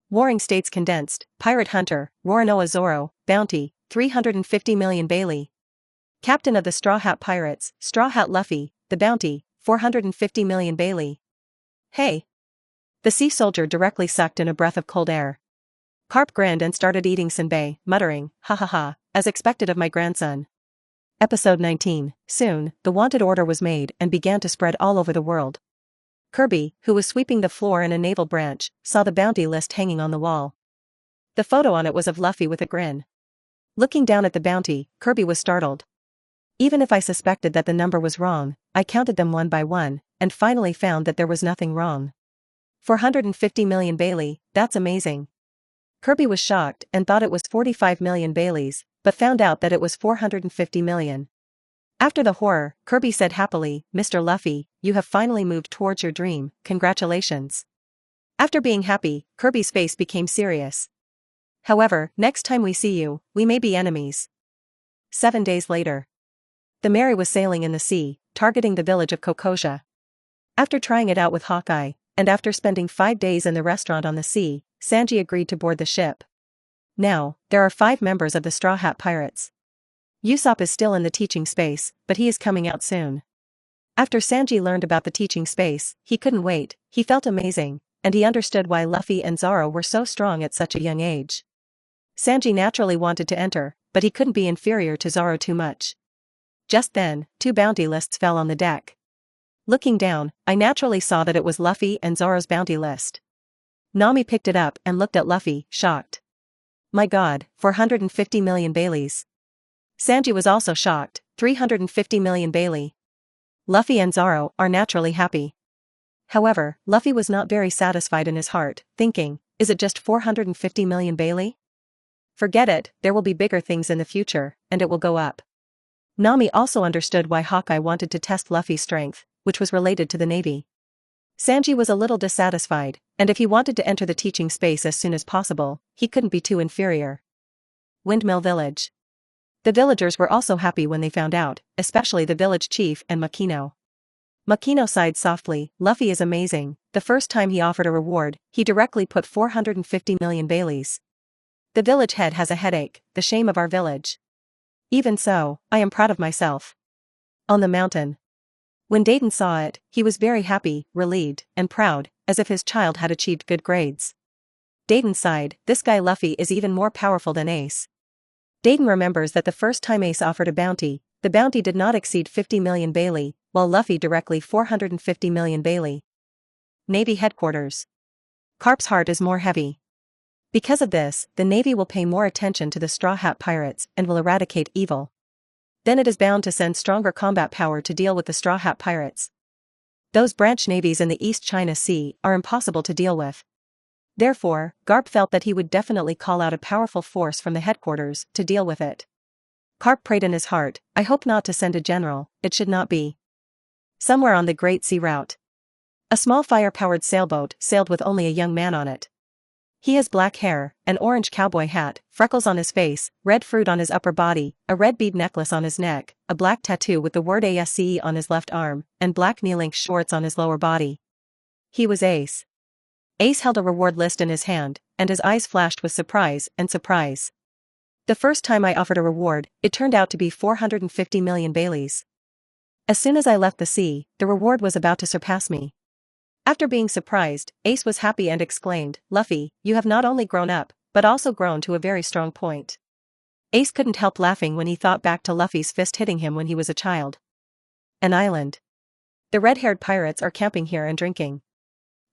Warring States condensed, Pirate Hunter, Roronoa Zoro, bounty, 350 million Bailey. Captain of the Straw Hat Pirates, Straw Hat Luffy, the bounty, 450 million Bailey. Hey! The sea soldier directly sucked in a breath of cold air. Carp grinned and started eating senbei, muttering, ha ha ha, as expected of my grandson. Episode 19. Soon, the wanted order was made and began to spread all over the world. Kirby, who was sweeping the floor in a naval branch, saw the bounty list hanging on the wall. The photo on it was of Luffy with a grin. Looking down at the bounty, Kirby was startled. Even if I suspected that the number was wrong, I counted them one by one, and finally found that there was nothing wrong. 450 million Bailey, that's amazing. Kirby was shocked and thought it was 45 million Baileys, but found out that it was 450 million. After the horror, Kirby said happily, Mr. Luffy, you have finally moved towards your dream, congratulations. After being happy, Kirby's face became serious. However, next time we see you, we may be enemies. 7 days later. The Mary was sailing in the sea, targeting the village of Kokoja. After trying it out with Hawkeye, and after spending 5 days in the restaurant on the sea, Sanji agreed to board the ship. Now, there are 5 members of the Straw Hat Pirates. Usopp is still in the teaching space, but he is coming out soon. After Sanji learned about the teaching space, he couldn't wait, he felt amazing, and he understood why Luffy and Zoro were so strong at such a young age. Sanji naturally wanted to enter, but he couldn't be inferior to Zoro too much. Just then, 2 bounty lists fell on the deck. Looking down, I naturally saw that it was Luffy and Zoro's bounty list. Nami picked it up and looked at Luffy, shocked. My god, 450 million Baileys. Sanji was also shocked, 350 million Bailey. Luffy and Zoro are naturally happy. However, Luffy was not very satisfied in his heart, thinking, is it just 450 million Bailey? Forget it, there will be bigger things in the future, and it will go up. Nami also understood why Hawkeye wanted to test Luffy's strength, which was related to the Navy. Sanji was a little dissatisfied, and if he wanted to enter the teaching space as soon as possible, he couldn't be too inferior. Windmill Village. The villagers were also happy when they found out, especially the village chief and Makino. Makino sighed softly, Luffy is amazing, the first time he offered a reward, he directly put 450 million Baileys. The village head has a headache, the shame of our village. Even so, I am proud of myself. On the mountain. When Dayton saw it, he was very happy, relieved, and proud, as if his child had achieved good grades. Dayton sighed, this guy Luffy is even more powerful than Ace. Dayton remembers that the first time Ace offered a bounty, the bounty did not exceed 50 million Bailey, while Luffy directly 450 million Bailey. Navy Headquarters. Carp's heart is more heavy. Because of this, the Navy will pay more attention to the Straw Hat Pirates and will eradicate evil. then it is bound to send stronger combat power to deal with the Straw Hat Pirates. Those branch navies in the East China Sea are impossible to deal with. Therefore, Garp felt that he would definitely call out a powerful force from the headquarters to deal with it. Garp prayed in his heart, I hope not to send a general, it should not be. Somewhere on the Great Sea Route, a small fire-powered sailboat sailed with only a young man on it. He has black hair, an orange cowboy hat, freckles on his face, red fruit on his upper body, a red bead necklace on his neck, a black tattoo with the word ASCE on his left arm, and black knee-length shorts on his lower body. He was Ace. Ace held a reward list in his hand, and his eyes flashed with surprise and surprise. The first time I offered a reward, it turned out to be 450 million Baileys. As soon as I left the sea, the reward was about to surpass me. After being surprised, Ace was happy and exclaimed, Luffy, you have not only grown up, but also grown to a very strong point. Ace couldn't help laughing when he thought back to Luffy's fist hitting him when he was a child. An island. The red-haired pirates are camping here and drinking.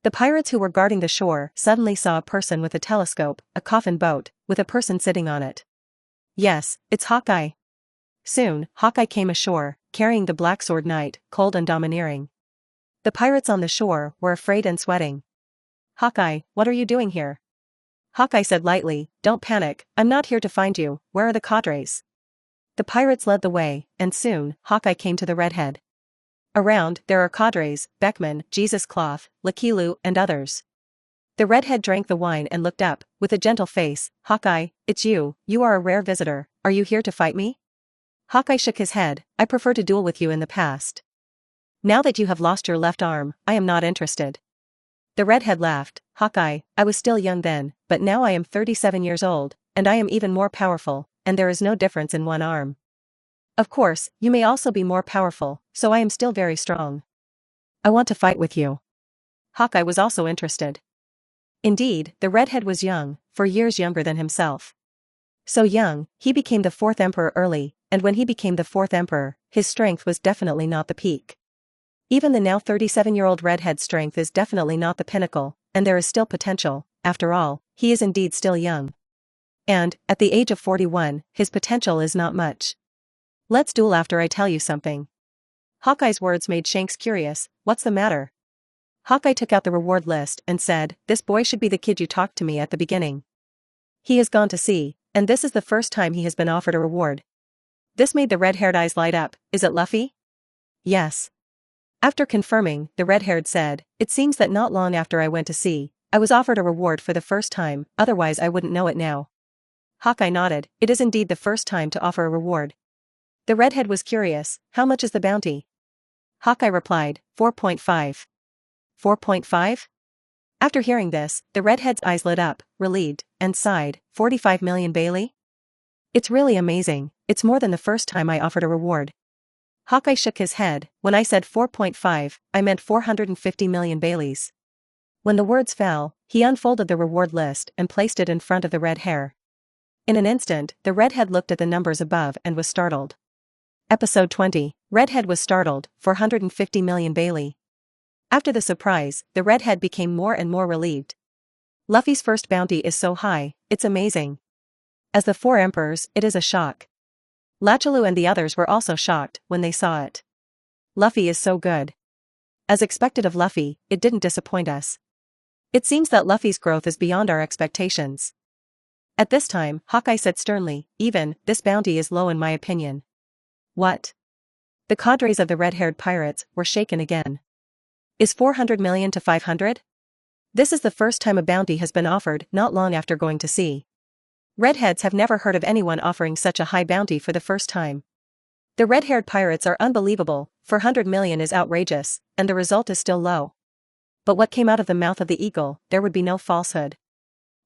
The pirates who were guarding the shore suddenly saw a person with a telescope, a coffin boat, with a person sitting on it. Yes, it's Hawkeye. Soon, Hawkeye came ashore, carrying the Black Sword Knight, cold and domineering. The pirates on the shore were afraid and sweating. Hawkeye, what are you doing here? Hawkeye said lightly, don't panic, I'm not here to find you, where are the cadres? The pirates led the way, and soon, Hawkeye came to the redhead. Around, there are cadres, Beckman, Jesus Cloth, Lakilu, and others. The redhead drank the wine and looked up, with a gentle face, Hawkeye, it's you are a rare visitor, are you here to fight me? Hawkeye shook his head, I prefer to duel with you in the past. Now that you have lost your left arm, I am not interested. The redhead laughed, Hawkeye, I was still young then, but now I am 37 years old, and I am even more powerful, and there is no difference in one arm. Of course, you may also be more powerful, so I am still very strong. I want to fight with you. Hawkeye was also interested. Indeed, the redhead was young, 4 years younger than himself. So young, he became the 4th emperor early, and when he became the 4th emperor, his strength was definitely not the peak. Even the now 37-year-old redhead's strength is definitely not the pinnacle, and there is still potential, after all, he is indeed still young. And, at the age of 41, his potential is not much. Let's duel after I tell you something. Hawkeye's words made Shanks curious, what's the matter? Hawkeye took out the reward list and said, this boy should be the kid you talked to me at the beginning. He has gone to sea, and this is the first time he has been offered a reward. This made the red-haired eyes light up, is it Luffy? Yes. After confirming, the red-haired said, it seems that not long after I went to sea, I was offered a reward for the first time, otherwise I wouldn't know it now. Hawkeye nodded, it is indeed the first time to offer a reward. The redhead was curious, how much is the bounty? Hawkeye replied, 4.5. 4.5? After hearing this, the redhead's eyes lit up, relieved, and sighed, 45 million Bailey? It's really amazing, it's more than the first time I offered a reward. Hawkeye shook his head, when I said 4.5, I meant 450 million Baileys. When the words fell, he unfolded the reward list and placed it in front of the red hair. In an instant, the redhead looked at the numbers above and was startled. Episode 20, Redhead was startled, 450 million Bailey. After the surprise, the redhead became more and more relieved. Luffy's first bounty is so high, it's amazing. As the 4 emperors, it is a shock. Lachalu and the others were also shocked when they saw it. Luffy is so good. As expected of Luffy, it didn't disappoint us. It seems that Luffy's growth is beyond our expectations. At this time, Hawkeye said sternly, even, this bounty is low in my opinion. What? The cadres of the red-haired pirates were shaken again. Is 400 million to 500? This is the first time a bounty has been offered not long after going to sea. Redheads have never heard of anyone offering such a high bounty for the first time. The red-haired pirates are unbelievable, 400 million is outrageous, and the result is still low. But what came out of the mouth of the eagle, there would be no falsehood.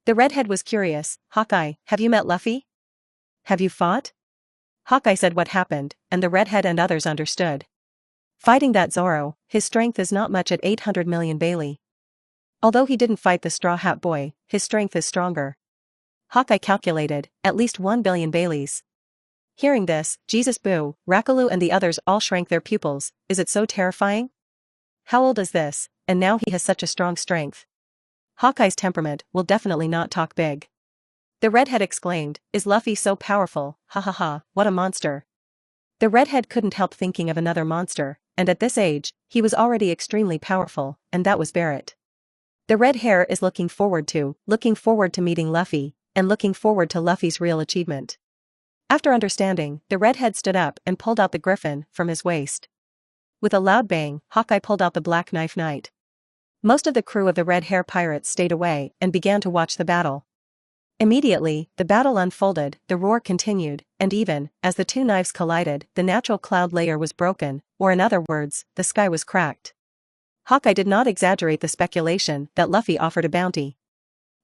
The redhead was curious, Hawkeye, have you met Luffy? Have you fought? Hawkeye said what happened, and the redhead and others understood. Fighting that Zoro, his strength is not much at 800 million Bailey. Although he didn't fight the Straw Hat Boy, his strength is stronger. Hawkeye calculated, at least 1 billion Baileys. Hearing this, Jesus Boo, Rakalu and the others all shrank their pupils, is it so terrifying? How old is this, and now he has such a strong strength? Hawkeye's temperament will definitely not talk big. The redhead exclaimed, is Luffy so powerful, ha ha ha, what a monster. The redhead couldn't help thinking of another monster, and at this age, he was already extremely powerful, and that was Barrett. The red hair is looking forward to meeting Luffy, and looking forward to Luffy's real achievement. After understanding, the redhead stood up and pulled out the griffin from his waist. With a loud bang, Hawkeye pulled out the Black Knife Knight. Most of the crew of the Red Hair Pirates stayed away and began to watch the battle. Immediately, the battle unfolded, the roar continued, and even, as the two knives collided, the natural cloud layer was broken, or in other words, the sky was cracked. Hawkeye did not exaggerate the speculation that Luffy offered a bounty.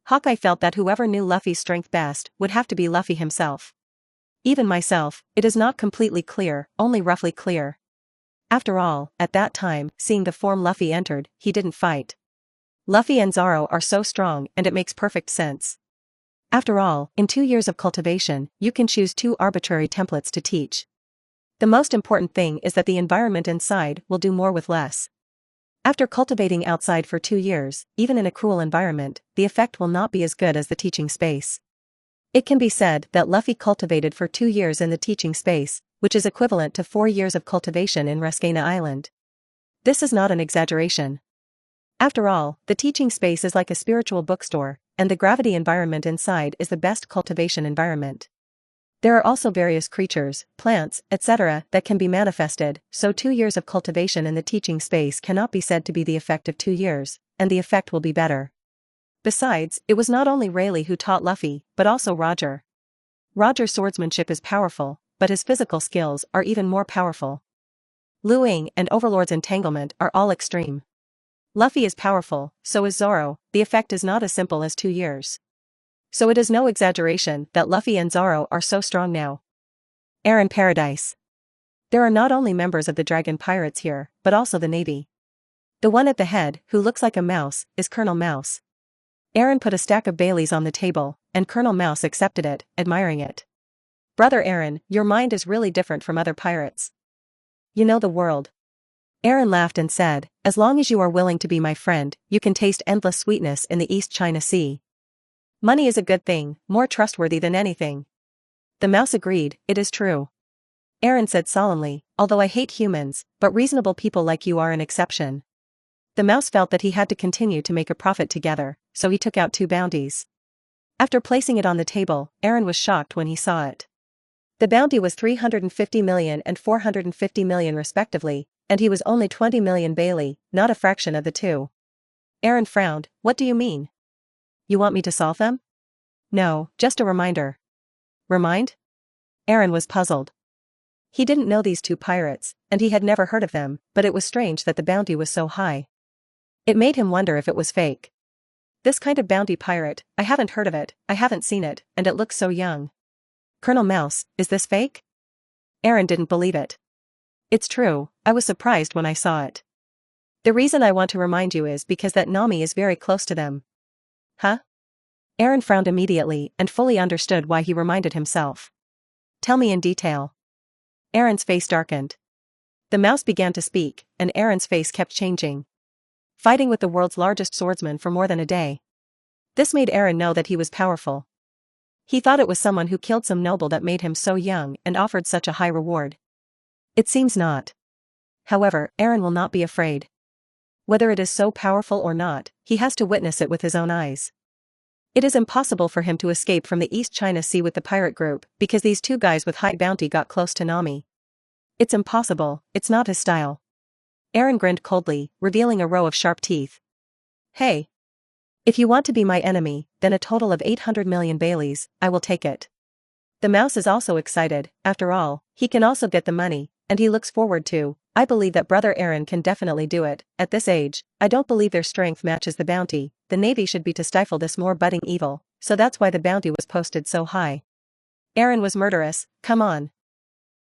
Hawkeye felt that whoever knew Luffy's strength best would have to be Luffy himself. Even myself, it is not completely clear, only roughly clear. After all, at that time, seeing the form Luffy entered, he didn't fight. Luffy and Zoro are so strong and it makes perfect sense. After all, in 2 years of cultivation, you can choose 2 arbitrary templates to teach. The most important thing is that the environment inside will do more with less. After cultivating outside for 2 years, even in a cruel environment, the effect will not be as good as the teaching space. It can be said that Luffy cultivated for 2 years in the teaching space, which is equivalent to 4 years of cultivation in Rescana Island. This is not an exaggeration. After all, the teaching space is like a spiritual bookstore, and the gravity environment inside is the best cultivation environment. There are also various creatures, plants, etc. that can be manifested, so 2 years of cultivation in the teaching space cannot be said to be the effect of 2 years, and the effect will be better. Besides, it was not only Rayleigh who taught Luffy, but also Roger. Roger's swordsmanship is powerful, but his physical skills are even more powerful. Lu Ying and Overlord's entanglement are all extreme. Luffy is powerful, so is Zoro, the effect is not as simple as 2 years. So it is no exaggeration that Luffy and Zoro are so strong now. Air in Paradise. There are not only members of the Dragon Pirates here, but also the Navy. The one at the head, who looks like a mouse, is Colonel Mouse. Aaron put a stack of Baileys on the table, and Colonel Mouse accepted it, admiring it. Brother Aaron, your mind is really different from other pirates. You know the world. Aaron laughed and said, as long as you are willing to be my friend, you can taste endless sweetness in the East China Sea. Money is a good thing, more trustworthy than anything. The mouse agreed, it is true. Aaron said solemnly, although I hate humans, but reasonable people like you are an exception. The mouse felt that he had to continue to make a profit together, so he took out 2 bounties. After placing it on the table, Aaron was shocked when he saw it. The bounty was 350 million and 450 million respectively, and he was only 20 million Bailey, not a fraction of the two. Aaron frowned, what do you mean? You want me to solve them? No, just a reminder. Remind? Aaron was puzzled. He didn't know these 2 pirates, and he had never heard of them, but it was strange that the bounty was so high. It made him wonder if it was fake. This kind of bounty pirate, I haven't heard of it, I haven't seen it, and it looks so young. Colonel Mouse, is this fake? Aaron didn't believe it. It's true, I was surprised when I saw it. The reason I want to remind you is because that Nami is very close to them. Huh? Aaron frowned immediately and fully understood why he reminded himself. Tell me in detail. Aaron's face darkened. The mouse began to speak, and Aaron's face kept changing. Fighting with the world's largest swordsman for more than a day. This made Aaron know that he was powerful. He thought it was someone who killed some noble that made him so young and offered such a high reward. It seems not. However, Aaron will not be afraid. Whether it is so powerful or not, he has to witness it with his own eyes. It is impossible for him to escape from the East China Sea with the pirate group, because these 2 guys with high bounty got close to Nami. It's impossible, it's not his style. Aaron grinned coldly, revealing a row of sharp teeth. Hey! If you want to be my enemy, then a total of 800 million Baileys, I will take it. The mouse is also excited, after all, he can also get the money, and he looks forward to, I believe that Brother Aaron can definitely do it, at this age, I don't believe their strength matches the bounty, the Navy should be to stifle this more budding evil, so that's why the bounty was posted so high. Aaron was murderous, come on.